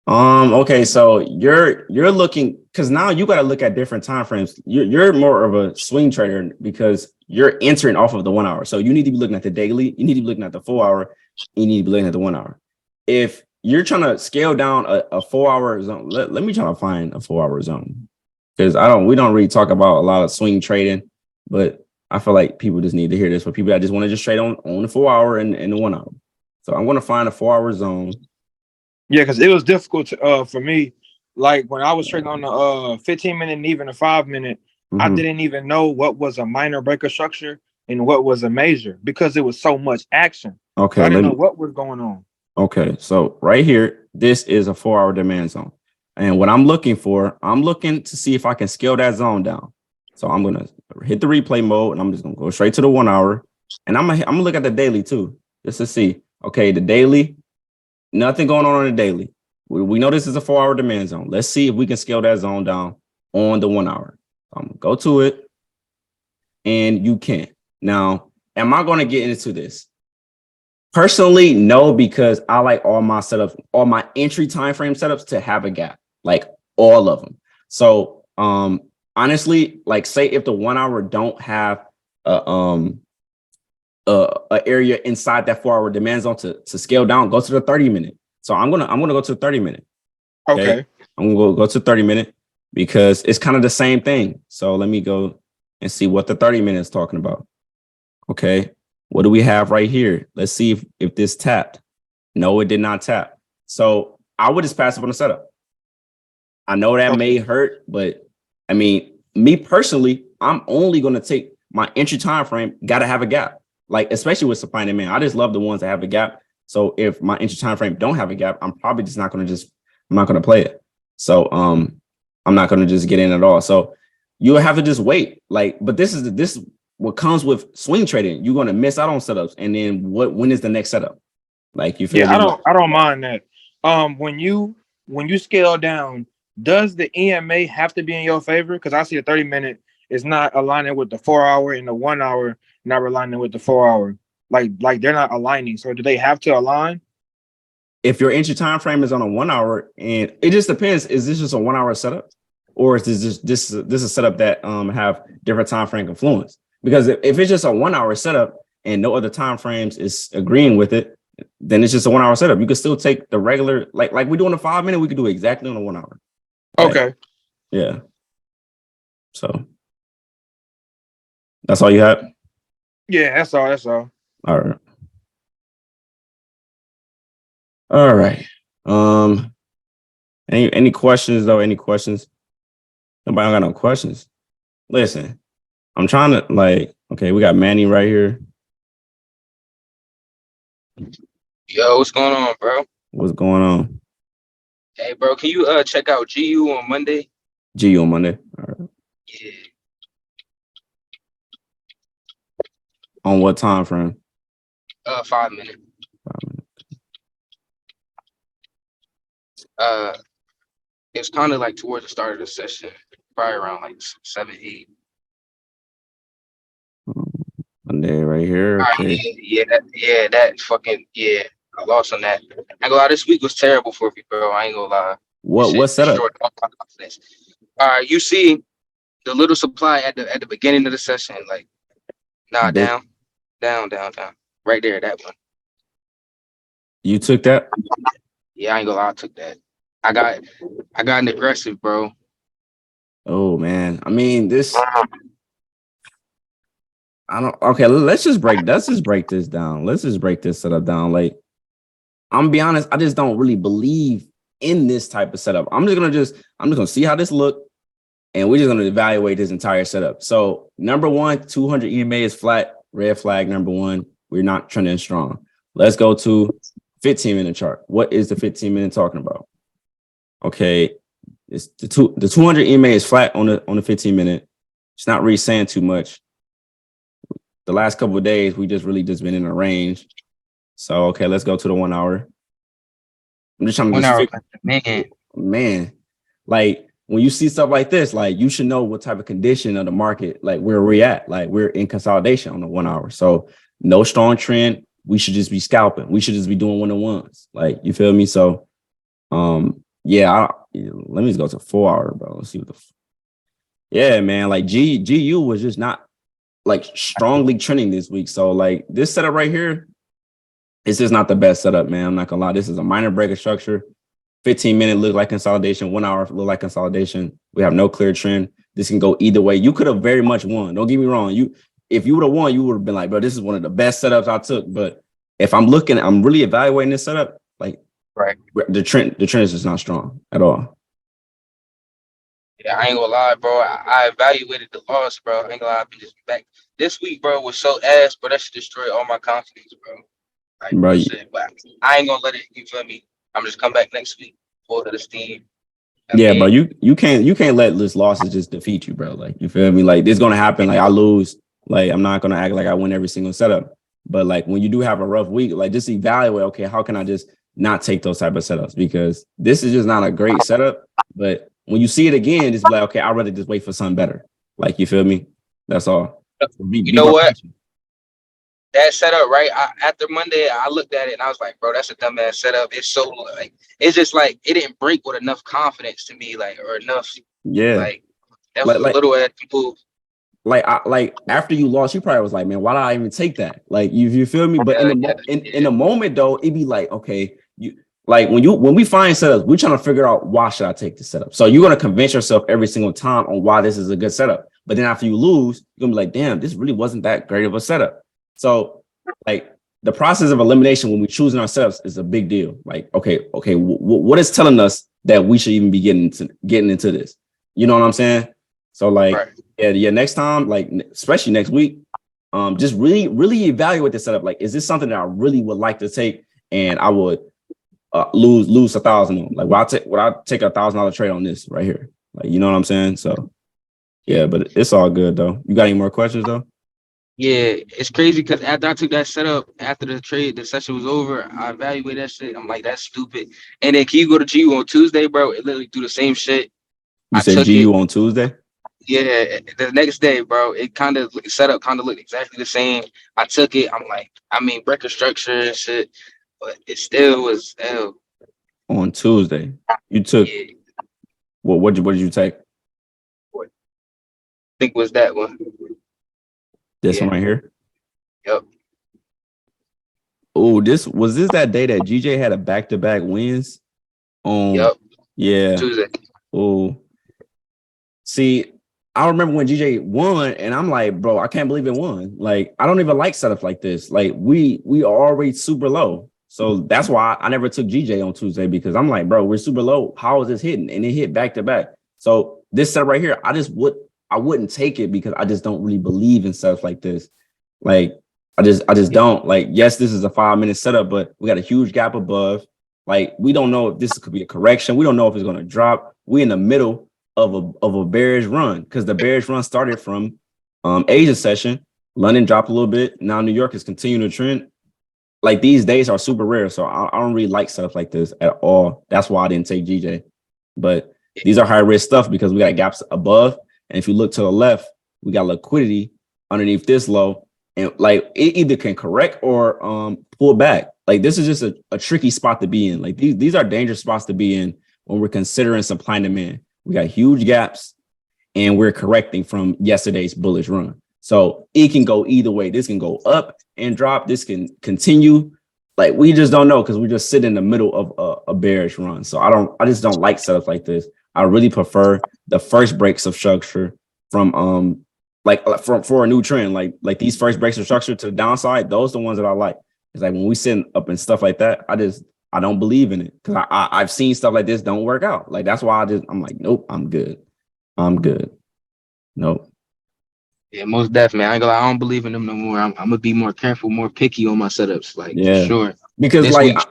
Okay, so you're looking because now you got to look at different time frames. You're more of a swing trader because you're entering off of the 1 hour. So you need to be looking at the daily, you need to be looking at the 4 hour, you need to be looking at the 1 hour. If you're trying to scale down a 4 hour zone, let me try to find a 4 hour zone. Because we don't really talk about a lot of swing trading, but I feel like people just need to hear this for people that just want to just trade on the 4 hour and the 1 hour. So I'm gonna find a 4 hour zone. Yeah, because it was difficult to, for me. Like when I was trading on the 15 minute and even a 5 minute, I Mhm. didn't even know what was a minor breaker structure and what was a major because it was so much action. So Okay, I didn't let know me. what was going on. Okay, so right here, this is a 4 hour demand zone. And what I'm looking to see if I can scale that zone down. So I'm gonna hit the replay mode and I'm just gonna go straight to the 1 hour. And I'm gonna look at the daily too, just to see. Okay, the daily, nothing going on the daily. We know this is a 4 hour demand zone. Let's see if we can scale that zone down on the 1 hour. I'm gonna go to it, and you can. Now, am I gonna get into this? Personally, no, because I like all my setups, all my entry time frame setups to have a gap, like all of them. So honestly, like say if the 1 hour don't have a area inside that 4 hour demand zone to scale down, go to the 30 minute. So I'm gonna go to the 30 minute. Okay. I'm gonna go to 30 minute because it's kind of the same thing. So let me go and see what the 30 minutes talking about. Okay. What do we have right here? Let's see if this tapped. No, it did not tap. So I would just pass up on the setup. I know that may hurt, but I mean, me personally, I'm only going to take my entry time frame, got to have a gap. Like, especially with supply and demand. I just love the ones that have a gap. So if my entry time frame don't have a gap, I'm probably just not going to I'm not going to play it. So I'm not going to just get in at all. So you'll have to just wait. Like, but this is what comes with swing trading. You're going to miss out on setups. And then when is the next setup? Like, you feel Yeah, me? I don't mind that. When you scale down, does the EMA have to be in your favor? Because I see the 30 minute is not aligning with the 4 hour and the 1 hour not aligning with the 4 hour. Like they're not aligning. So do they have to align? If your entry time frame is on a 1 hour, and it just depends, is this just a 1 hour setup, or is this a setup that have different time frame confluence? Because if it's just a 1 hour setup and no other time frames is agreeing with it, then it's just a 1 hour setup. You could still take the regular, like we do in a 5 minute, we could do exactly on a 1 hour. Like, Okay. yeah. So that's all you have. Yeah, that's all. That's all. All right. All right. Any questions though? Any questions? Nobody got no questions. Listen, I'm trying to okay, we got Manny right here. Yo, what's going on, bro? What's going on? Hey, bro, can you check out GU on Monday? GU on Monday. All right. Yeah. On what time frame? 5 minute. 5 minutes. It's kind of like towards the start of the session, probably around like 7, 8. Monday right here. Okay. That fucking I lost on that. I ain't gonna lie, this week was terrible for me, bro. I ain't gonna lie. What setup? Destroyed all my confidence. All right, you see the little supply at the beginning of the session, like That- down, right there, that one. You took that? Yeah, I ain't gonna lie, I took that. I got an aggressive, bro. Oh man. I mean, this I don't okay, let's just break this down. Let's just break this setup down. Like, I'm gonna be honest, I just don't really believe in this type of setup. I'm just gonna see how this look, and we're just gonna evaluate this entire setup. So number one, 200 EMA is flat, red flag number one. We're not trending strong. Let's go to 15-minute chart. What is the 15-minute talking about? Okay, it's the 200 EMA is flat on the 15-minute. It's not really saying too much. The last couple of days, we just been in a range. So okay, let's go to the 1 hour. I'm just trying to 1 hour, figure, man, like when you see stuff like this, like you should know what type of condition of the market, like where we're at, like we're in consolidation on the 1 hour. So no strong trend. We should just be scalping. We should just be doing one-on-ones. Like, you feel me? So, let me just go to 4 hour, bro. Let's see what man, like GU was just not like strongly trending this week. So like this setup right here, it's just not the best setup, man. I'm not gonna lie. This is a minor breaker structure. 15-minute look like consolidation, 1 hour look like consolidation. We have no clear trend. This can go either way. You could have very much won. Don't get me wrong. If you would have won, you would have been like, bro, this is one of the best setups I took. But if I'm really evaluating this setup, like right, the trend is just not strong at all. Yeah, I ain't gonna lie, bro. I evaluated the loss, bro. I ain't gonna lie, I've been just back. This week, bro, was so ass, but that should destroy all my confidence, bro. Like, Bro, shit, but I ain't gonna let it, you feel me? I'm just come back next week, full of the steam. Yeah, bro, you can't let this losses just defeat you, bro. Like, you feel me? Like, this gonna happen. Like, I lose. Like, I'm not gonna act like I win every single setup. But like when you do have a rough week, like just evaluate, okay, how can I just not take those type of setups? Because this is just not a great setup. But when you see it again, just be like, okay, I'd rather just wait for something better. Like, you feel me? That's all. You know what? That setup, right? After Monday, I looked at it and I was like, bro, that's a dumbass setup. It's so like, it's just like it didn't break with enough confidence to me, like, or enough. Yeah. Like that was a little at people. Like after you lost, you probably was like, man, why did I even take that? Like, you feel me? But in the moment though, it'd be like, okay, when we find setups, we're trying to figure out why should I take this setup. So you're gonna convince yourself every single time on why this is a good setup. But then after you lose, you're gonna be like, damn, this really wasn't that great of a setup. So like the process of elimination when we're choosing our setups is a big deal. Like, okay, what is telling us that we should even be getting into this? You know what I'm saying? So like, right. Yeah. Next time, like especially next week, just really evaluate the setup. Like, is this something that I really would like to take, and I would lose 1,000 on? Like, would I take $1,000 trade on this right here? Like, you know what I'm saying? So yeah, but it's all good though. You got any more questions though? Yeah, it's crazy because after I took that setup, after the session was over, I evaluated that shit. I'm like, that's stupid. And then can you go to GU on Tuesday, bro? It literally do the same shit. You said GU on Tuesday? Yeah, the next day, bro, it kind of setup kind of looked exactly the same. I took it. I'm like, breaker structure and shit, but it still was L. On Tuesday, you took what did you take? I think it was that one. This one right here? Yep. Oh, this that day that GJ had a back-to-back wins on? Yep. Yeah. Tuesday. Oh. See, I remember when GJ won, and I'm like, bro, I can't believe it won. Like, I don't even like setups like this. Like, we are already super low. So that's why I never took GJ on Tuesday, because I'm like, bro, we're super low. How is this hitting? And it hit back-to-back. So this setup right here, I wouldn't take it because I just don't really believe in stuff like this. Like, I just don't. Like, yes, this is a 5-minute setup, but we got a huge gap above. Like, we don't know if this could be a correction. We don't know if it's going to drop. We in the middle of a bearish run, because the bearish run started from Asia session. London dropped a little bit. Now New York is continuing to trend. Like, these days are super rare. So I don't really like stuff like this at all. That's why I didn't take GJ. But these are high risk stuff because we got gaps above. And if you look to the left, we got liquidity underneath this low. and like it either can correct or pull back. Like this is just a tricky spot to be in. Like these are dangerous spots to be in when we're considering supply and demand. We got huge gaps and we're correcting from yesterday's bullish run. So it can go either way. This can go up and drop. This can continue. Like we just don't know because we just sit in the middle of a bearish run. So I just don't like setups like this. I really prefer the first breaks of structure from for a new trend. Like these first breaks of structure to the downside, those are the ones that I like. It's like when we sit up and stuff like that, I don't believe in it because I've seen stuff like this don't work out. Like that's why I'm like, nope, I'm good. Nope. Yeah, most definitely. I ain't gonna lie, I don't believe in them no more. I'm gonna be more careful, more picky on my setups. Like Yeah. for sure. Because This like week-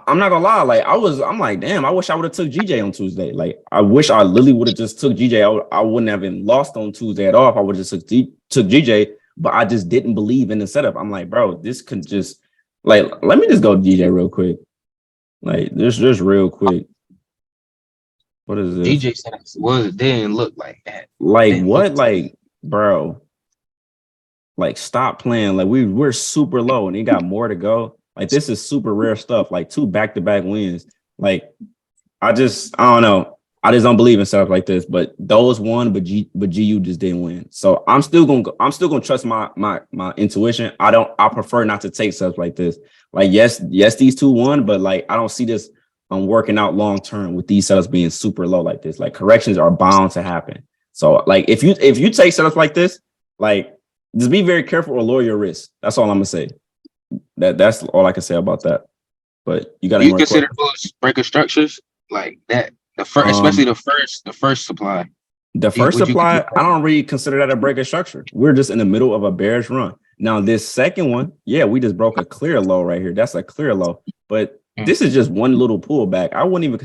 I'm not gonna lie, like I'm like, damn, I wish I would have took GJ on Tuesday. Like I wish I literally would have just took GJ. I wouldn't have been lost on Tuesday at all if I would have just took GJ, but I just didn't believe in the setup. I'm like, bro, this could just like let me just go GJ real quick. Like just real quick. What is this? DJ said it didn't look like that. Like Didn't what? look- Like, bro. Like stop playing. Like we're super low and it got more to go. Like this is super rare stuff. Like 2 back-to-back wins. Like I don't know. I just don't believe in stuff like this. But those won, but GU just didn't win. So I'm still gonna trust my intuition. I prefer not to take stuff like this. Like yes, these 2 won, but like I don't see this working out long term with these setups being super low like this. Like corrections are bound to happen. So like if you take setups like this, like just be very careful or lower your risk. That's all I'm gonna say. That's all I can say about that. But you got Do any you more consider questions? those breaker structures like that? The first, especially the first supply. The first would you supply, consider- I don't really consider that a breaker structure. We're just in the middle of a bearish run. Now, this second one, yeah, we just broke a clear low right here. That's a clear low. But this is just one little pullback. I wouldn't even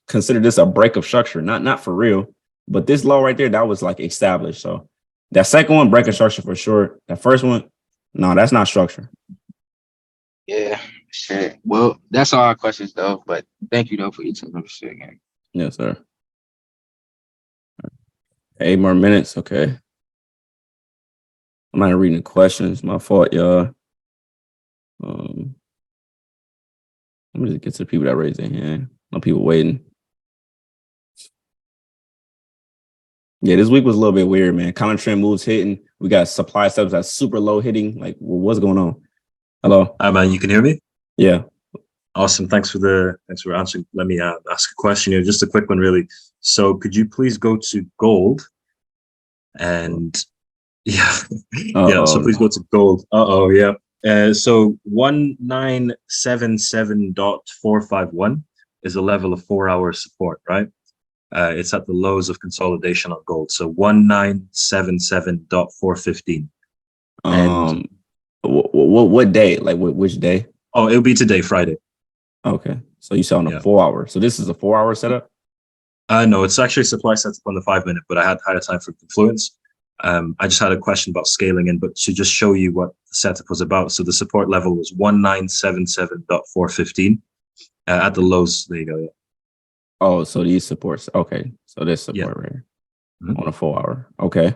consider this a break of structure. Not for real. But this low right there, that was like established. So that second one, break of structure for sure. That first one, no, that's not structure. Yeah, shit. Well, that's all our questions though. But thank you though for your time. Shit again. Yes, sir. 8 more minutes. Okay. I'm not reading the questions. My fault, y'all. Let me just get to the people that raised their hand. No people waiting. Yeah, this week was a little bit weird, man. Counter trend moves hitting. We got supply steps that's super low hitting. Like, what's going on? Hello? Hi, man. You can hear me? Yeah. Awesome. Thanks for answering. Let me ask a question here. Just a quick one, really. So could you please go to gold? And yeah, yeah. So please go to gold. Yeah. So 1977.451 is a level of 4-hour support, right? It's at the lows of consolidation on gold. So 1977.415. What day? Like which day? Oh, it'll be today, Friday. Okay. So you saw on a Yeah. 4-hour. So this is a 4-hour setup? No, it's actually supply setup on the 5-minute, but I had higher time for confluence. I just had a question about scaling in, but to just show you what the setup was about. So the support level was 1977.415 at the lows. There you go. Yeah. Oh, so these supports. Okay. So this support Yeah. right here Mhm. on a 4-hour. Okay.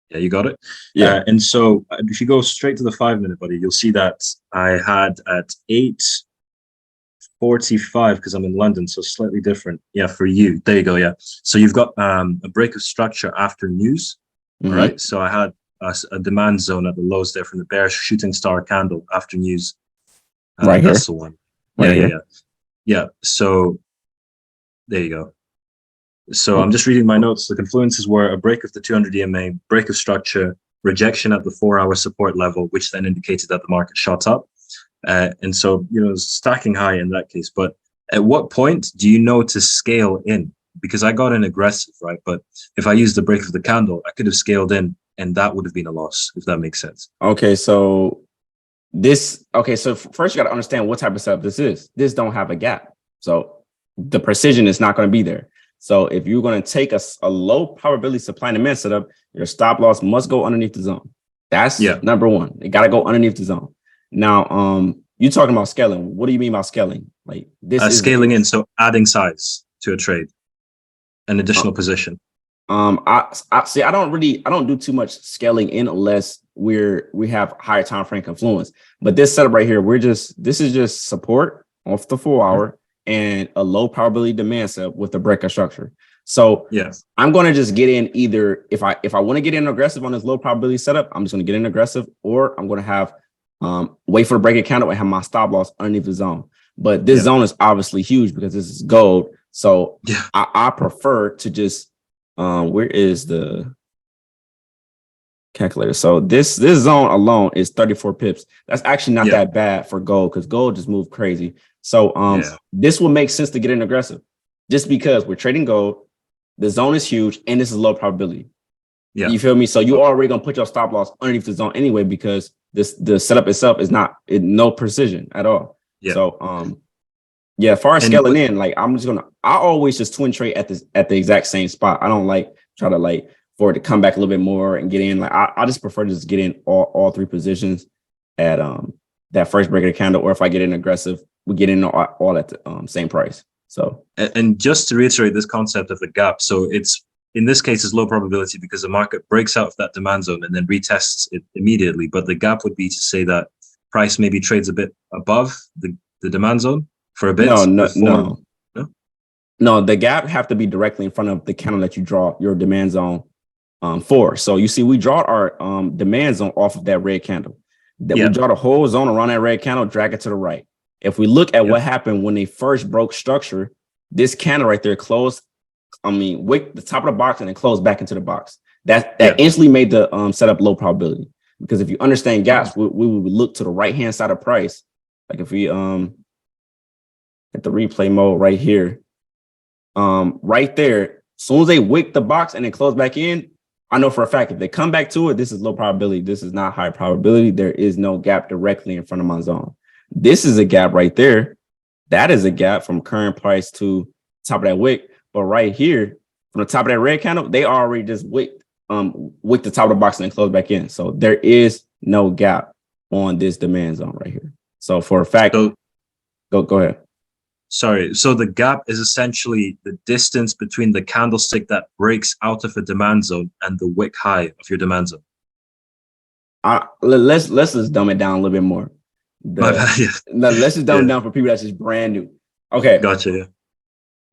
Yeah, you got it. Yeah. And so if you go straight to the 5-minute, buddy, you'll see that I had at 8:45 because I'm in London, so slightly different. Yeah, for you. There you go. Yeah. So you've got a break of structure after news. Mhm. All right. So I had a demand zone at the lows there from the bearish shooting star candle after news. Right That's here? the one. Right Yeah. here? Yeah. So there you go. So I'm just reading my notes. The confluences were a break of the 200 EMA, break of structure, rejection at the 4-hour support level, which then indicated that the market shot up. And so, stacking high in that case. But at what point do you know to scale in? Because I got in aggressive, right? But if I used the break of the candle, I could have scaled in and that would have been a loss, if that makes sense. Okay. So first you got to understand what type of setup this is. This don't have a gap. So the precision is not going to be there. So if you're going to take a low probability supply and demand setup, your stop loss must go underneath the zone. That's number one. It got to go underneath the zone. Now, you talking about scaling. What do you mean by scaling? Like this is Scaling in, so adding size to a trade, an additional position. I see. I don't do too much scaling in unless we have higher time frame confluence. But this setup right here, this is just support off the 4 hour and a low probability demand setup with the breaker structure. So Yes. I'm going to just get in either if I want to get in aggressive on this low probability setup, I'm just going to get in aggressive, or I'm going to have wait for the breaker candle and have my stop loss underneath the zone. But this zone is obviously huge because this is gold. So I prefer to just where is the calculator? So this zone alone is 34 pips. That's actually not that bad for gold because gold just moved crazy. So this will make sense to get in aggressive just because we're trading gold. The zone is huge and this is low probability. Yeah. You feel me? So you're already gonna put your stop loss underneath the zone anyway because the setup itself is no precision at all. Yeah. So as far as scaling in, like I always just twin trade at the exact same spot. I don't like try to like for it to come back a little bit more and get in. Like I just prefer to just get in all three positions at that first break of the candle, or if I get in aggressive, we get in all at the same price. So and just to reiterate this concept of the gap, so it's in this case it's low probability because the market breaks out of that demand zone and then retests it immediately. But the gap would be to say that price maybe trades a bit above the demand zone for a bit. No, the gap have to be directly in front of the candle that you draw your demand zone for. So you see, we draw our demand zone off of that red candle. We draw the whole zone around that red candle, drag it to the right. If we look at what happened when they first broke structure, this candle right there closed. Wick the top of the box and then closed back into the box. That instantly made the setup low probability. Because if you understand gaps, we would look to the right hand side of price. Like if we at the replay mode right here, right there, as soon as they wick the box and then close back in, I know for a fact if they come back to it, this is low probability. This is not high probability. There is no gap directly in front of my zone. This is a gap right there. That is a gap from current price to top of that wick. But right here, from the top of that red candle, they already just wicked the top of the box and then closed back in. So there is no gap on this demand zone right here. So for a fact, go ahead. Sorry. So the gap is essentially the distance between the candlestick that breaks out of a demand zone and the wick high of your demand zone. Let's just dumb it down a little bit more. Let's just dumb it down for people that's just brand new. Okay. Gotcha. Yeah.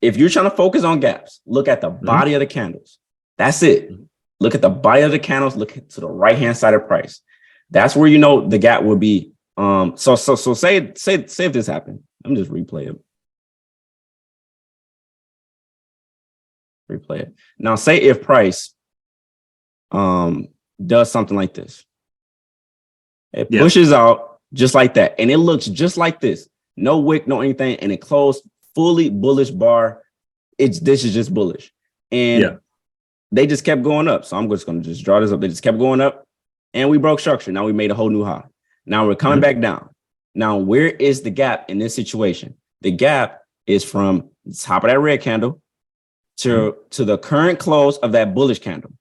If you're trying to focus on gaps, look at the body of the candles. That's it. Look at the body of the candles. Look to the right-hand side of price. That's where you know the gap would be. So say if this happened. Let me just replay it. Now say if price does something like this. It pushes out just like that. And it looks just like this. No wick, no anything. And it closed fully bullish bar. This is just bullish. And they just kept going up. So I'm just going to just draw this up. They just kept going up and we broke structure. Now we made a whole new high. Now we're coming back down. Now, where is the gap in this situation? The gap is from the top of that red candle to the current close of that bullish candle.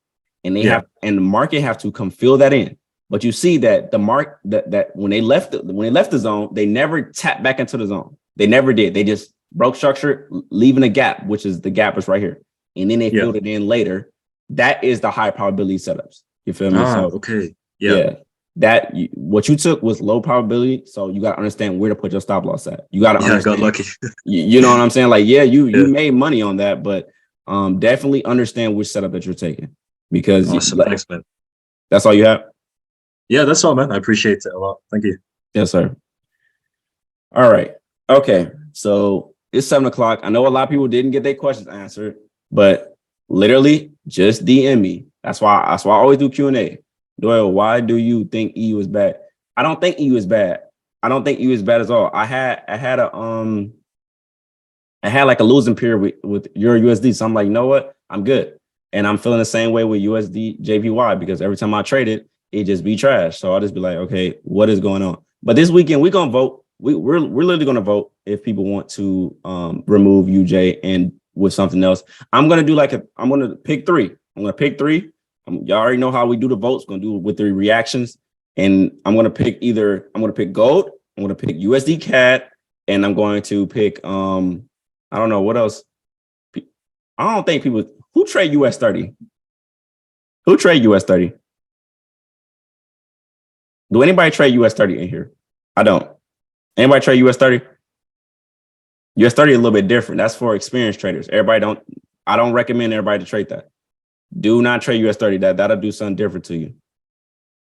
And the market have to come fill that in. But you see that the mark that when they left the zone, they never tapped back into the zone. They never did. They just broke structure, leaving a gap, which is the gap is right here. And then they filled it in later. That is the high probability setups. You feel me? Okay. That what you took was low probability. So you got to understand where to put your stop loss at. You got to understand. I got lucky. You know what I'm saying? Like, you made money on that, but definitely understand which setup that you're taking because thanks, man. That's all you have. Yeah, that's all, man. I appreciate it a lot. Thank you. Yes, sir. All right. Okay. So it's 7:00. I know a lot of people didn't get their questions answered, but literally just DM me. That's why I always do Q&A. Doyle, why do you think EU is bad? I don't think EU is bad. I don't think EU is bad at all. I had like a losing period with Euro USD. So I'm like, you know what? I'm good. And I'm feeling the same way with USD JPY because every time I trade it, it just be trash. So I'll just be like, okay, what is going on? But this weekend we're gonna vote. We're literally gonna vote if people want to remove UJ and with something else. I'm gonna do I'm gonna pick three. Y'all already know how we do the votes. Gonna do it with the reactions, and I'm gonna pick gold. I'm gonna pick USD CAD, and I'm going to pick I don't know what else. I don't think people Who trade US 30? Who trade US 30? Do anybody trade US 30 in here? I don't. Anybody trade US 30? US 30 is a little bit different. That's for experienced traders. I don't recommend everybody to trade that. Do not trade US 30. That'll do something different to you.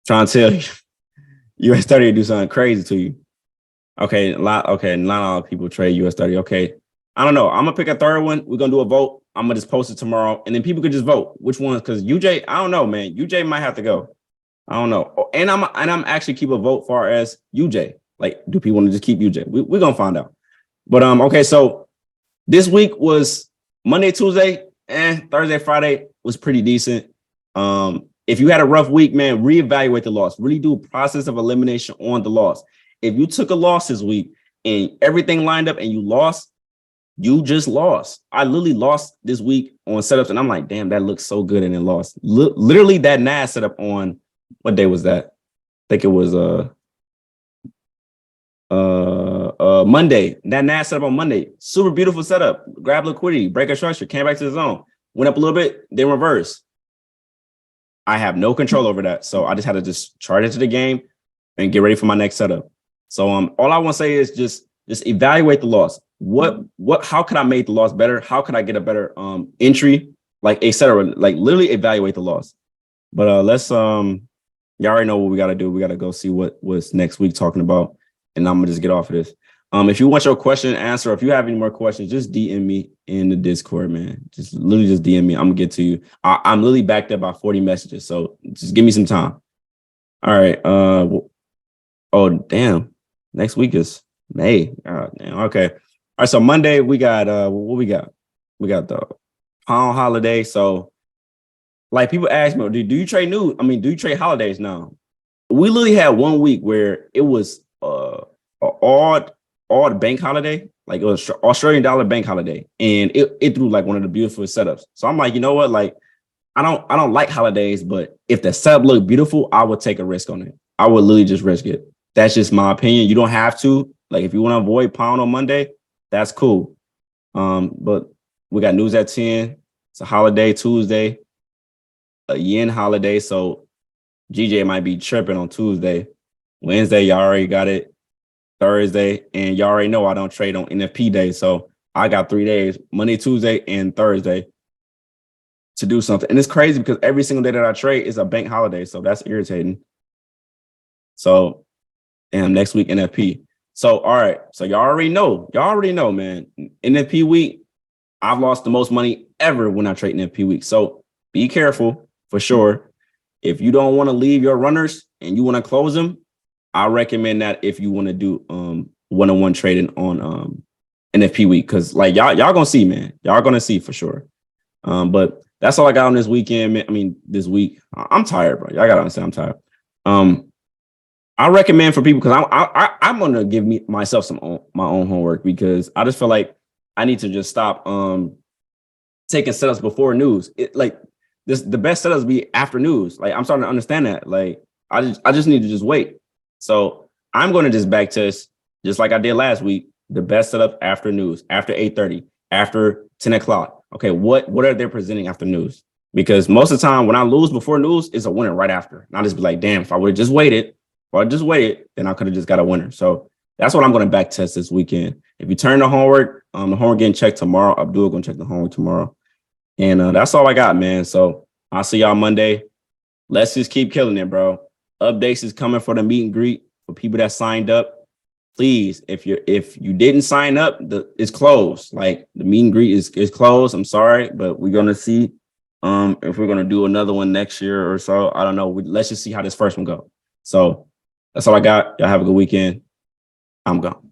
Trying to tell you, US 30 will do something crazy to you. Okay, not all people trade US 30. Okay. I don't know. I'm gonna pick a third one. We're gonna do a vote. I'm gonna just post it tomorrow, and then people could just vote which ones. Because UJ, I don't know, man. UJ might have to go. I don't know. Oh, and I'm actually keep a vote far as UJ. Like, do people want to just keep UJ? We're gonna find out. But okay, so this week was Monday, Tuesday, and Thursday, Friday was pretty decent. If you had a rough week, man, reevaluate the loss. Really do a process of elimination on the loss. If you took a loss this week and everything lined up and you lost, you just lost. I literally lost this week on setups, and I'm like, damn, that looks so good, and then lost. Literally, that NAS setup on what day was that? I think it was Monday. That NAS setup on Monday, super beautiful setup. Grab liquidity, break a structure, came back to the zone, went up a little bit, then reverse. I have no control over that, so I just had to just charge into the game and get ready for my next setup. So all I want to say is just evaluate the loss. How could I make the loss better? How could I get a better entry? Like, et cetera. Like, literally evaluate the loss. But let's y'all already know what we gotta do. We gotta go see what's next week talking about. And I'm gonna just get off of this. If you want your question answered, if you have any more questions, just DM me in the Discord, man. Just DM me. I'm gonna get to you. I'm literally backed up by 40 messages, so just give me some time. All right. Oh damn. Next week is May. Oh, damn. Okay. All right. So Monday we got what we got? We got the pound holiday. So like people ask me, do you trade news? I mean, do you trade holidays now? We literally had 1 week where it was an odd bank holiday, like it was Australian dollar bank holiday, and it threw like one of the beautiful setups. So I'm like, you know what? Like, I don't like holidays, but if the setup looked beautiful, I would take a risk on it. I would literally just risk it. That's just my opinion. You don't have to. Like, if you want to avoid pound on Monday, that's cool. But we got news at 10. It's a holiday Tuesday, a yen holiday. So GJ might be tripping on Tuesday. Wednesday, y'all already got it. Thursday, and y'all already know I don't trade on NFP day. So I got 3 days, Monday, Tuesday, and Thursday to do something. And it's crazy because every single day that I trade is a bank holiday. So that's irritating. So, and next week, NFP. So, all right. So y'all already know, man. NFP week, I've lost the most money ever when I trade NFP week. So be careful for sure. If you don't want to leave your runners and you want to close them, I recommend that if you want to do one-on-one trading on NFP week, because like y'all gonna see, man. Y'all gonna see for sure. But that's all I got on this weekend, man. I mean, this week. I'm tired, bro. Y'all gotta understand I'm tired. I recommend for people, because I'm gonna give myself my own homework, because I just feel like I need to just stop taking setups before news. The best setups be after news. Like, I'm starting to understand that. Like, I just need to just wait. So I'm going to just back test, just like I did last week, the best setup after news, after 8:30, after 10 o'clock. Okay, what are they presenting after news? Because most of the time when I lose before news, it's a winner right after. And I'll just be like, damn, if I would have just waited, then I could have just got a winner. So that's what I'm going to back test this weekend. If you turn the homework getting checked tomorrow. Abdul going to check the homework tomorrow. And that's all I got, man. So I'll see y'all Monday. Let's just keep killing it, bro. Updates is coming for the meet and greet for people that signed up. Please, if you didn't sign up, it's closed. Like, the meet and greet is closed. I'm sorry, but we're gonna see if we're gonna do another one next year or so. I don't know. Let's just see how this first one goes. So that's all I got. Y'all have a good weekend. I'm gone.